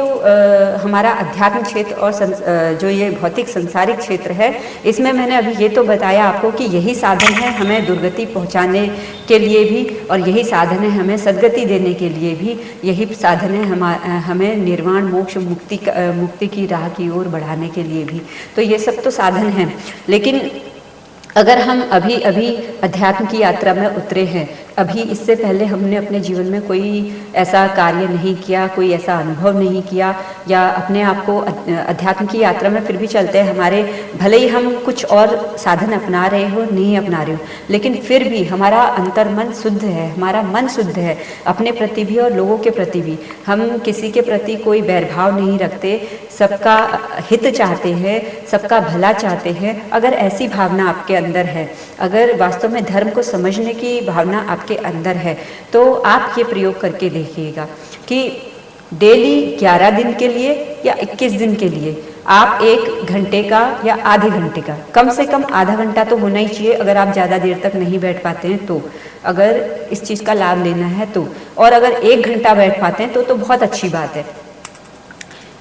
हमारा अध्यात्म क्षेत्र और जो ये भौतिक संसारिक क्षेत्र है, इसमें मैंने अभी ये तो बताया आपको कि यही साधन है हमें दुर्गति पहुंचाने के लिए भी, और यही साधन है हमें सद्गति देने के लिए भी, यही साधन है हमें निर्वाण मोक्ष मुक्ति की राह की ओर बढ़ाने के लिए भी। तो ये सब तो साधन हैं, लेकिन अगर हम अभी अध्यात्म की यात्रा में उतरे हैं, अभी इससे पहले हमने अपने जीवन में कोई ऐसा कार्य नहीं किया, कोई ऐसा अनुभव नहीं किया, या अपने आप को अध्यात्म की यात्रा में फिर भी चलते हैं, हमारे भले ही हम कुछ और साधन अपना रहे हो, नहीं अपना रहे हो, लेकिन फिर भी हमारा अंतर्मन शुद्ध है, हमारा मन शुद्ध है, अपने प्रति भी और लोगों के प्रति भी। हम किसी के प्रति कोई बैरभाव नहीं रखते, सबका हित चाहते हैं, सबका भला चाहते हैं। अगर ऐसी भावना आपके अंदर है, अगर वास्तव में धर्म को समझने की भावना आपके अंदर है, तो आप ये प्रयोग करके देखिएगा कि डेली 11 दिन के लिए या 21 दिन के लिए आप 1 घंटे का या आधे घंटे का, कम से कम आधा घंटा तो होना ही चाहिए अगर आप ज़्यादा देर तक नहीं बैठ पाते हैं तो, अगर इस चीज़ का लाभ लेना है तो, और अगर 1 घंटा बैठ पाते हैं तो बहुत अच्छी बात है।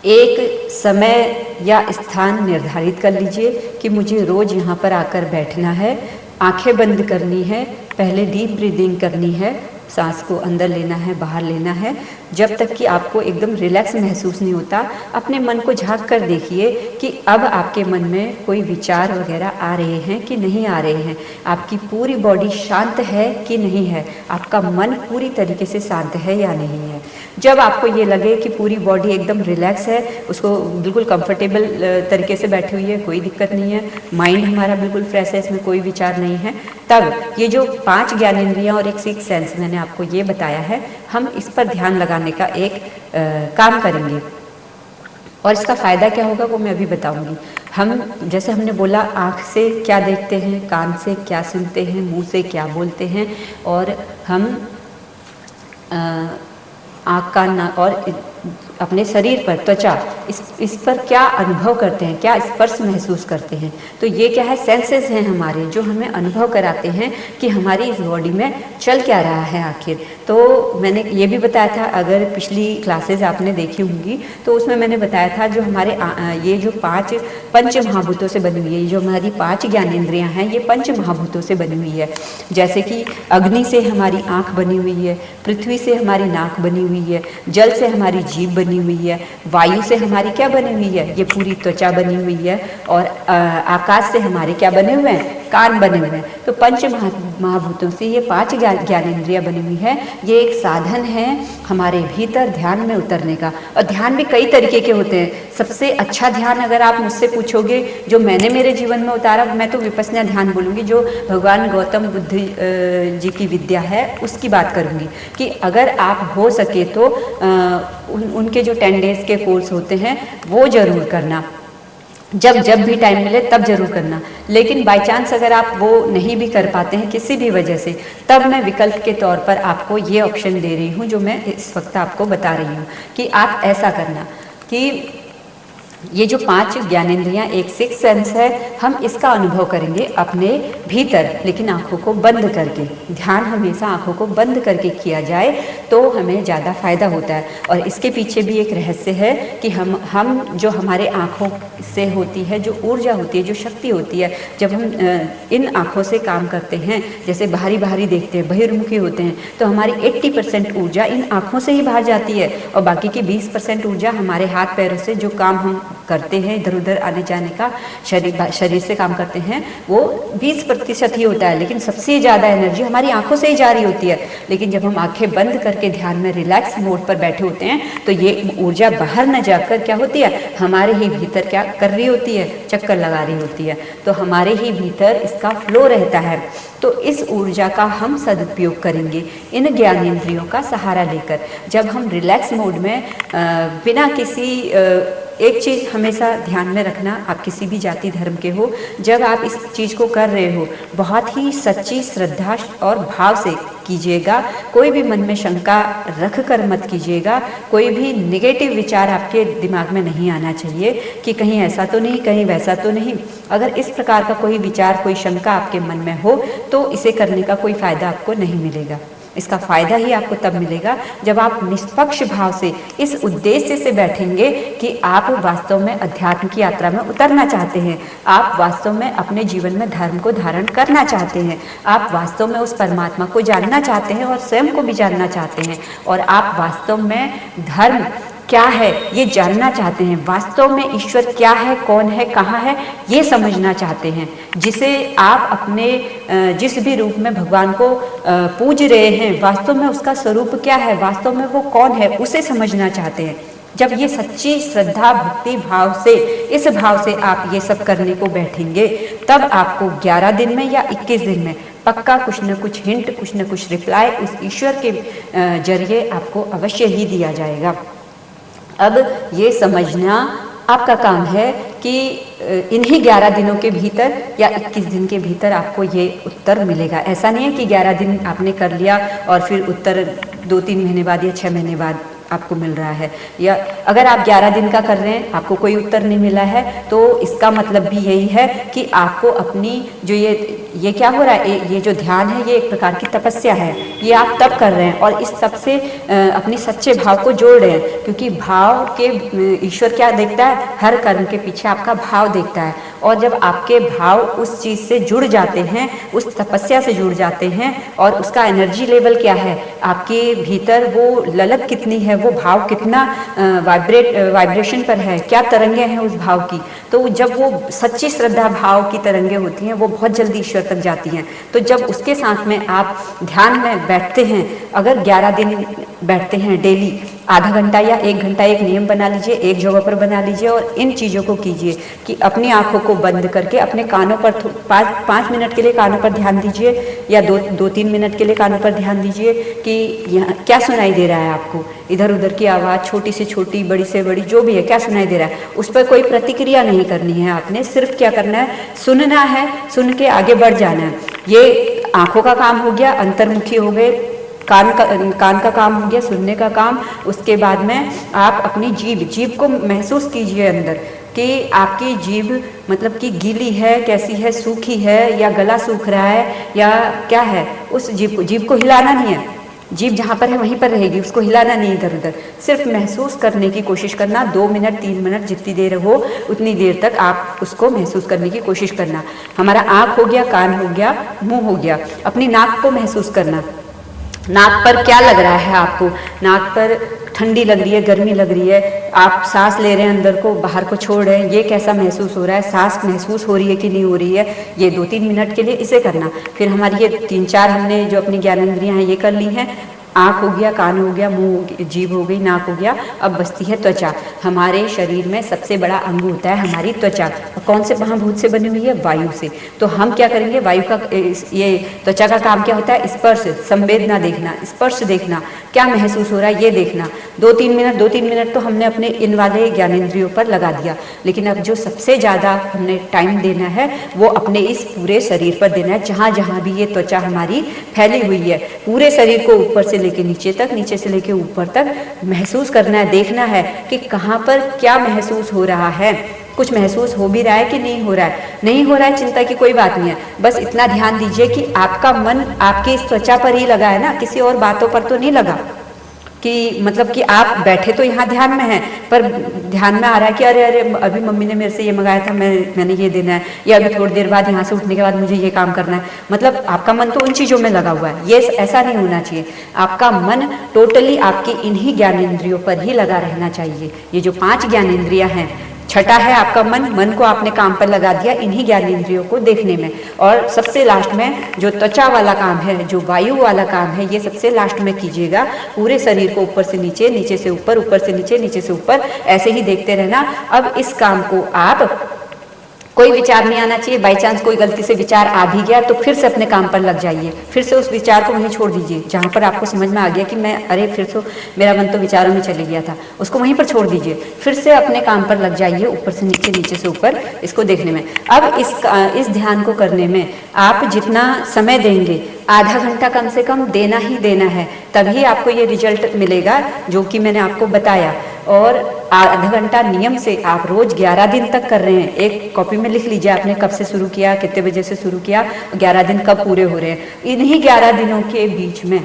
एक समय या स्थान निर्धारित कर लीजिए कि मुझे रोज़ यहाँ पर आकर बैठना है, आंखें बंद करनी है, पहले डीप ब्रीदिंग करनी है, सांस को अंदर लेना है, बाहर लेना है, जब तक कि आपको एकदम रिलैक्स महसूस नहीं होता। अपने मन को झांक कर देखिए कि अब आपके मन में कोई विचार वगैरह आ रहे हैं कि नहीं आ रहे हैं, आपकी पूरी बॉडी शांत है कि नहीं है, आपका मन पूरी तरीके से शांत है या नहीं है। जब आपको ये लगे कि पूरी बॉडी एकदम रिलैक्स है, उसको बिल्कुल कंफर्टेबल तरीके से बैठी हुई है, कोई दिक्कत नहीं है, माइंड हमारा बिल्कुल फ्रेश है, इसमें कोई विचार नहीं है, तब ये जो 5 ज्ञानेंद्रियाँ और एक 6 सेंस मैंने आपको ये बताया है, हम इस पर ध्यान लगाने का एक काम करेंगे। और इसका फ़ायदा क्या होगा वो मैं अभी बताऊंगी। हम जैसे हमने बोला, आँख से क्या देखते हैं, कान से क्या सुनते हैं, मुंह से क्या बोलते हैं, और हम आँख कान नाक और अपने शरीर पर, त्वचा, इस पर क्या अनुभव करते हैं, क्या स्पर्श महसूस करते हैं। तो ये क्या है, सेंसेस हैं हमारे जो हमें अनुभव कराते हैं कि हमारी इस बॉडी में चल क्या रहा है आखिर। तो मैंने ये भी बताया था, अगर पिछली क्लासेस आपने देखी होंगी तो उसमें मैंने बताया था जो हमारे ये जो 5 पंच महाभूतों से बनी हुई है, जो हमारी 5 ज्ञानेंद्रियाँ हैं, ये पंच महाभूतों से बनी हुई है। जैसे कि अग्नि से हमारी आँख बनी हुई है, पृथ्वी से हमारी नाक बनी हुई है, जल से हमारी जीभ बनी हुई है, वायु से हमारी क्या बनी हुई है, ये पूरी त्वचा बनी हुई है, और आकाश से हमारे क्या बने हुए हैं, कान बने हुए हैं। तो पंच महाभूतों से ये 5 ज्ञानेंद्रियां बनी हुई है। ये एक साधन है हमारे भीतर ध्यान में उतरने का। और ध्यान भी कई तरीके के होते हैं। सबसे अच्छा ध्यान अगर आप मुझसे पूछोगे जो मैंने मेरे जीवन में उतारा, मैं तो विपश्यना ध्यान बोलूँगी, जो भगवान गौतम बुद्ध जी की विद्या है उसकी बात करूँगी। कि अगर आप हो सके तो उनके जो 10 डेज के कोर्स होते हैं वो ज़रूर करना, जब भी टाइम मिले तब जरूर करना। लेकिन बाय चांस अगर आप वो नहीं भी कर पाते हैं किसी भी वजह से, तब मैं विकल्प के तौर पर आपको ये ऑप्शन दे रही हूँ जो मैं इस वक्त आपको बता रही हूँ कि आप ऐसा करना कि ये जो 5 ज्ञानेंद्रियां, एक 6 सेंस है, हम इसका अनुभव करेंगे अपने भीतर, लेकिन आँखों को बंद करके। ध्यान हमेशा आँखों को बंद करके किया जाए तो हमें ज़्यादा फायदा होता है। और इसके पीछे भी एक रहस्य है कि हम जो हमारे आँखों से होती है, जो ऊर्जा होती है, जो शक्ति होती है, जब हम इन आँखों से काम करते हैं, जैसे बाहरी देखते हैं, बहिर्मुखी होते हैं, तो हमारी 80% ऊर्जा इन आँखों से ही बाहर जाती है और बाकी की 20% ऊर्जा हमारे हाथ पैरों से जो काम हम करते हैं, इधर उधर आने जाने का, शरीर से काम करते हैं, वो 20% ही होता है। लेकिन सबसे ज़्यादा एनर्जी हमारी आंखों से ही जा रही होती है। लेकिन जब हम आंखें बंद करके ध्यान में रिलैक्स मोड पर बैठे होते हैं तो ये ऊर्जा बाहर न जाकर क्या होती है, हमारे ही भीतर क्या कर रही होती है, चक्कर लगा रही होती है। तो हमारे ही भीतर इसका फ्लो रहता है। तो इस ऊर्जा का हम सदुपयोग करेंगे इन ज्ञानेंद्रियों का सहारा लेकर। जब हम रिलैक्स मोड में बिना किसी एक चीज़ हमेशा ध्यान में रखना, आप किसी भी जाति धर्म के हो, जब आप इस चीज़ को कर रहे हो बहुत ही सच्ची श्रद्धा और भाव से कीजिएगा। कोई भी मन में शंका रख कर मत कीजिएगा। कोई भी नेगेटिव विचार आपके दिमाग में नहीं आना चाहिए कि कहीं ऐसा तो नहीं, कहीं वैसा तो नहीं। अगर इस प्रकार का कोई विचार, कोई शंका आपके मन में हो तो इसे करने का कोई फ़ायदा आपको नहीं मिलेगा। इसका फ़ायदा ही आपको तब मिलेगा जब आप निष्पक्ष भाव से इस उद्देश्य से बैठेंगे कि आप वास्तव में अध्यात्म की यात्रा में उतरना चाहते हैं, आप वास्तव में अपने जीवन में धर्म को धारण करना चाहते हैं, आप वास्तव में उस परमात्मा को जानना चाहते हैं और स्वयं को भी जानना चाहते हैं, और आप वास्तव में धर्म क्या है ये जानना चाहते हैं, वास्तव में ईश्वर क्या है, कौन है, कहाँ है, ये समझना चाहते हैं। जिसे आप अपने जिस भी रूप में भगवान को पूज रहे हैं, वास्तव में उसका स्वरूप क्या है, वास्तव में वो कौन है, उसे समझना चाहते हैं। जब ये सच्ची श्रद्धा भक्ति भाव से, इस भाव से आप ये सब करने को बैठेंगे, तब आपको 11 दिन में या 21 दिन में पक्का कुछ न कुछ हिंट, कुछ न कुछ रिप्लाई उस ईश्वर के जरिए आपको अवश्य ही दिया जाएगा। अब ये समझना आपका काम है कि इन्हीं 11 दिनों के भीतर या 21 दिन के भीतर आपको ये उत्तर मिलेगा। ऐसा नहीं है कि 11 दिन आपने कर लिया और फिर उत्तर 2-3 महीने बाद या 6 महीने बाद आपको मिल रहा है। या अगर आप 11 दिन का कर रहे हैं, आपको कोई उत्तर नहीं मिला है, तो इसका मतलब भी यही है कि आपको अपनी जो ये क्या हो रहा है, ये जो ध्यान है ये एक प्रकार की तपस्या है। ये आप तप कर रहे हैं और इस तप से अपनी सच्चे भाव को जोड़ रहे हैं, क्योंकि भाव के ईश्वर क्या देखता है, हर कर्म के पीछे आपका भाव देखता है। और जब आपके भाव उस चीज़ से जुड़ जाते हैं, उस तपस्या से जुड़ जाते हैं, और उसका एनर्जी लेवल क्या है, आपके भीतर वो ललक कितनी है, वो भाव कितना वाइब्रेशन पर है, क्या तरंगे हैं उस भाव की, तो जब वो सच्ची श्रद्धा भाव की तरंगे होती हैं वो बहुत जल्दी ईश्वर तक जाती हैं। तो जब उसके साथ में आप ध्यान में बैठते हैं, अगर 11 दिन बैठते हैं डेली, आधा घंटा या 1 घंटा एक नियम बना लीजिए, एक जगह पर बना लीजिए और इन चीज़ों को कीजिए कि अपनी आंखों को बंद करके अपने कानों पर 5 मिनट के लिए कानों पर ध्यान दीजिए, या 2-3 मिनट के लिए कानों पर ध्यान दीजिए कि यहाँ क्या सुनाई दे रहा है आपको, इधर उधर की आवाज़, छोटी से छोटी, बड़ी से बड़ी, जो भी है, क्या सुनाई दे रहा है, उस पर कोई प्रतिक्रिया नहीं करनी है आपने। सिर्फ क्या करना है, सुनना है, सुन के आगे बढ़ जाना है। ये आंखों का काम हो गया, अंतर्मुखी हो गए, कान का काम हो गया, सुनने का काम। उसके बाद में आप अपनी जीभ को महसूस कीजिए अंदर कि आपकी जीभ मतलब कि गीली है, कैसी है, सूखी है, या गला सूख रहा है, या क्या है। उस जीभ को हिलाना नहीं है, जीभ जहाँ पर है वहीं पर रहेगी, उसको हिलाना नहीं इधर उधर, सिर्फ महसूस करने की कोशिश करना। 2 मिनट 3 मिनट जितनी देर हो उतनी देर तक आप उसको महसूस करने की कोशिश करना। हमारा आँख हो गया, कान हो गया, मुँह हो गया, अपनी नाक को महसूस करना। नाक पर क्या लग रहा है आपको, नाक पर ठंडी लग रही है, गर्मी लग रही है, आप सांस ले रहे हैं अंदर को बाहर को छोड़ रहे हैं, ये कैसा महसूस हो रहा है, सांस महसूस हो रही है कि नहीं हो रही है, ये 2-3 मिनट के लिए इसे करना। फिर हमारी ये 3-4 हमने जो अपनी ज्ञानेंद्रियां हैं ये कर ली हैं, आँख हो गया, कान हो गया, मुंह जीभ हो गई, नाक हो गया, अब बचती है त्वचा। हमारे शरीर में सबसे बड़ा अंग होता है हमारी त्वचा, और कौन से महाभूत से बनी हुई है, वायु से। तो हम क्या करेंगे, वायु का ये त्वचा का काम क्या होता है, स्पर्श, संवेदना देखना, स्पर्श देखना, क्या महसूस हो रहा है ये देखना। 2-3 मिनट तो हमने अपने इन वाले ज्ञानेंद्रियों पर लगा दिया, लेकिन अब जो सबसे ज़्यादा हमने टाइम देना है वो अपने इस पूरे शरीर पर देना है। जहाँ जहाँ भी ये त्वचा हमारी फैली हुई है, पूरे शरीर को ऊपर से लेके नीचे तक, नीचे से लेके ऊपर तक महसूस करना है, देखना है कि कहाँ पर क्या महसूस हो रहा है, कुछ महसूस हो भी रहा है कि नहीं हो रहा है। नहीं हो रहा है, चिंता की कोई बात नहीं है, बस इतना ध्यान दीजिए कि आपका मन आपकी इस त्वचा पर ही लगा है ना, किसी और बातों पर तो नहीं लगा। कि मतलब कि आप बैठे तो यहाँ ध्यान में हैं, पर ध्यान में आ रहा है कि अरे अरे अभी मम्मी ने मेरे से ये मंगाया था, मैंने ये देना है, या अभी थोड़ी देर बाद यहाँ से उठने के बाद मुझे ये काम करना है। मतलब आपका मन तो उन चीज़ों में लगा हुआ है, ये ऐसा नहीं होना चाहिए। आपका मन टोटली आपकी इन्हीं ज्ञानेंद्रियों पर ही लगा रहना चाहिए। ये जो 5 ज्ञानेंद्रियाँ हैं, छठा है आपका मन, मन को आपने काम पर लगा दिया इन्हीं ज्ञानेंद्रियों को देखने में। और सबसे लास्ट में जो त्वचा वाला काम है, जो वायु वाला काम है, ये सबसे लास्ट में कीजिएगा। पूरे शरीर को ऊपर से नीचे, नीचे से ऊपर, ऊपर से नीचे, नीचे से ऊपर, ऐसे ही देखते रहना। अब इस काम को आप, कोई विचार नहीं आना चाहिए, बाई चांस कोई गलती से विचार आ भी गया तो फिर से अपने काम पर लग जाइए, फिर से उस विचार को वहीं छोड़ दीजिए। जहाँ पर आपको समझ में आ गया कि मैं अरे फिर से मेरा मन तो विचारों में चले गया था, उसको वहीं पर छोड़ दीजिए, फिर से अपने काम पर लग जाइए, ऊपर से नीचे, नीचे से ऊपर, इसको देखने में। अब इस ध्यान को करने में आप जितना समय देंगे, आधा घंटा कम से कम देना ही देना है, तभी आपको ये रिजल्ट मिलेगा जो कि मैंने आपको बताया। और आधा घंटा नियम से आप रोज 11 दिन तक कर रहे हैं। एक कॉपी में लिख लीजिए आपने कब से शुरू किया, कितने बजे से शुरू किया, 11 दिन कब पूरे हो रहे हैं। इन्हीं 11 दिनों के बीच में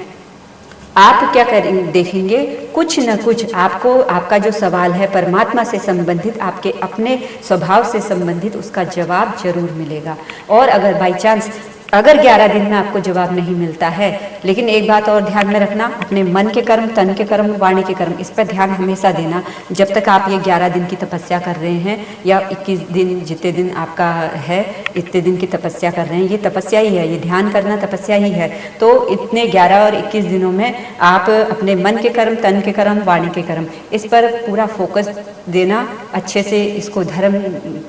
आप क्या करेंगे, देखेंगे कुछ न कुछ आपको, आपका जो सवाल है परमात्मा से संबंधित, आपके अपने स्वभाव से संबंधित, उसका जवाब जरूर मिलेगा। और अगर बाई चांस अगर 11 दिन में आपको जवाब नहीं मिलता है, लेकिन एक बात और ध्यान में रखना, अपने मन के कर्म, तन के कर्म, वाणी के कर्म, इस पर ध्यान हमेशा देना। जब तक आप ये 11 दिन की तपस्या कर रहे हैं, या 21 दिन, जितने दिन आपका है इतने दिन की तपस्या कर रहे हैं, ये तपस्या ही है, ये ध्यान करना तपस्या ही है। तो इतने 11 और 21 दिनों में आप अपने मन के कर्म, तन के कर्म, वाणी के कर्म, इस पर पूरा फोकस देना, अच्छे से इसको धर्म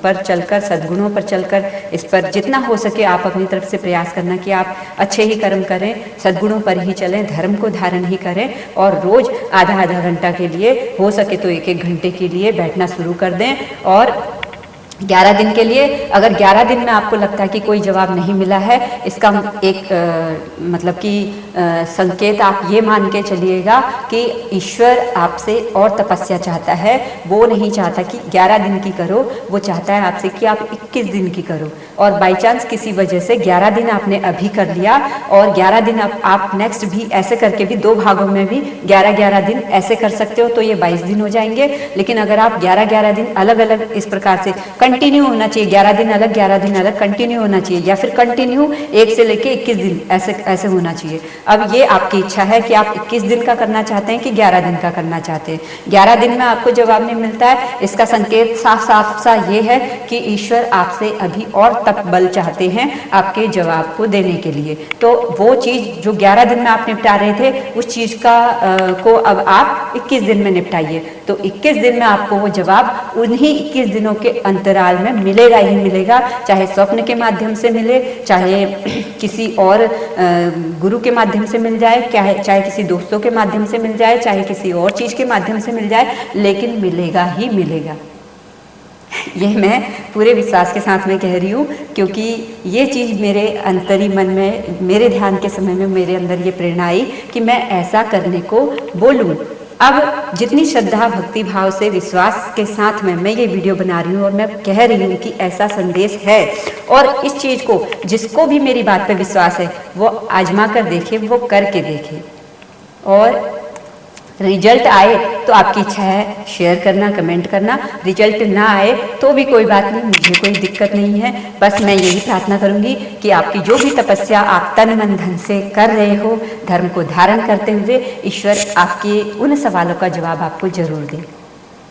पर चलकर, सद्गुणों पर चलकर, इस पर जितना हो सके आप अपनी तरफ से प्रयास करना कि आप अच्छे ही कर्म करें, सद्गुणों पर ही चलें, धर्म को धारण ही करें। और रोज आधा आधा घंटा के लिए, हो सके तो 1-1 घंटे के लिए बैठना शुरू कर दें। और 11 दिन के लिए, अगर 11 दिन में आपको लगता है कि कोई जवाब नहीं मिला है, इसका एक मतलब कि संकेत आप ये मान के चलिएगा कि ईश्वर आपसे और तपस्या चाहता है। वो नहीं चाहता कि 11 दिन की करो, वो चाहता है आपसे कि आप 21 दिन की करो। और बाई चांस किसी वजह से 11 दिन आपने अभी कर लिया, और 11 दिन आप नेक्स्ट भी ऐसे करके भी 2 भागों में भी 11-11 दिन ऐसे कर सकते हो, तो ये 22 दिन हो जाएंगे। लेकिन अगर आप 11-11 दिन अलग अलग इस प्रकार से कंटिन्यू होना चाहिए, 11 दिन अलग, 11 दिन अलग कंटिन्यू होना चाहिए, या फिर कंटिन्यू 1 से लेके 21 दिन ऐसे होना चाहिए। अब ये आपकी इच्छा है कि आप 21 दिन का करना चाहते हैं कि 11 दिन का करना चाहते हैं। 11 दिन में आपको जवाब नहीं मिलता है, इसका संकेत साफ साफ सा ये है कि ईश्वर आपसे अभी और तप बल चाहते हैं आपके जवाब को देने के लिए। तो वो चीज़ जो 11 दिन में आप निपटा रहे थे, उस चीज़ को अब आप 21 दिन में निपटाइए। तो 21 दिन में आपको वो जवाब उन्हीं 21 दिनों के अंतराल में मिलेगा ही मिलेगा, चाहे स्वप्न के माध्यम से मिले, चाहे किसी और गुरु के माध्यम से मिल जाए, चाहे किसी दोस्तों के माध्यम से मिल जाए, चाहे किसी और चीज़ के माध्यम से मिल जाए, लेकिन मिलेगा ही मिलेगा। ये मैं पूरे विश्वास के साथ में कह रही हूँ, क्योंकि ये चीज़ मेरे अंतरी मन में, मेरे ध्यान के समय में मेरे अंदर ये प्रेरणा आई कि मैं ऐसा करने को बोलूँ। अब जितनी श्रद्धा, भक्ति भाव से, विश्वास के साथ में मैं ये वीडियो बना रही हूँ और मैं कह रही हूँ कि ऐसा संदेश है, और इस चीज़ को जिसको भी मेरी बात पे विश्वास है वो आजमा कर देखे, वो करके देखे। और रिजल्ट आए तो आपकी इच्छा है शेयर करना, कमेंट करना, रिजल्ट ना आए तो भी कोई बात नहीं, मुझे कोई दिक्कत नहीं है। बस मैं यही प्रार्थना करूंगी कि आपकी जो भी तपस्या आप तन मन धन से कर रहे हो, धर्म को धारण करते हुए, ईश्वर आपके उन सवालों का जवाब आपको जरूर दे।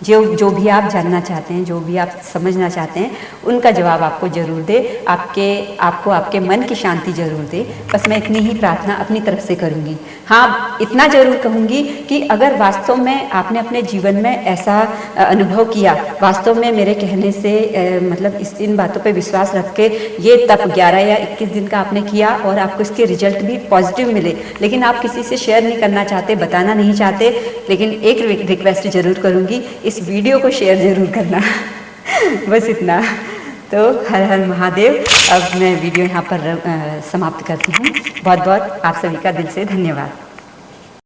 जो भी आप जानना चाहते हैं, जो भी आप समझना चाहते हैं, उनका जवाब आपको जरूर दे, आपको आपके मन की शांति जरूर दे। बस मैं इतनी ही प्रार्थना अपनी तरफ से करूँगी। हाँ, इतना जरूर कहूँगी कि अगर वास्तव में आपने अपने जीवन में ऐसा अनुभव किया, वास्तव में मेरे कहने से मतलब इन बातों पे विश्वास रख के ये तप 11 या 21 दिन का आपने किया और आपको इसके रिजल्ट भी पॉजिटिव मिले, लेकिन आप किसी से शेयर नहीं करना चाहते, बताना नहीं चाहते, लेकिन एक रिक्वेस्ट जरूर करूँगी, इस वीडियो को शेयर जरूर करना। बस इतना। तो हर हर महादेव। अब मैं वीडियो यहाँ पर समाप्त करती हूँ। बहुत बहुत आप सभी का दिल से धन्यवाद।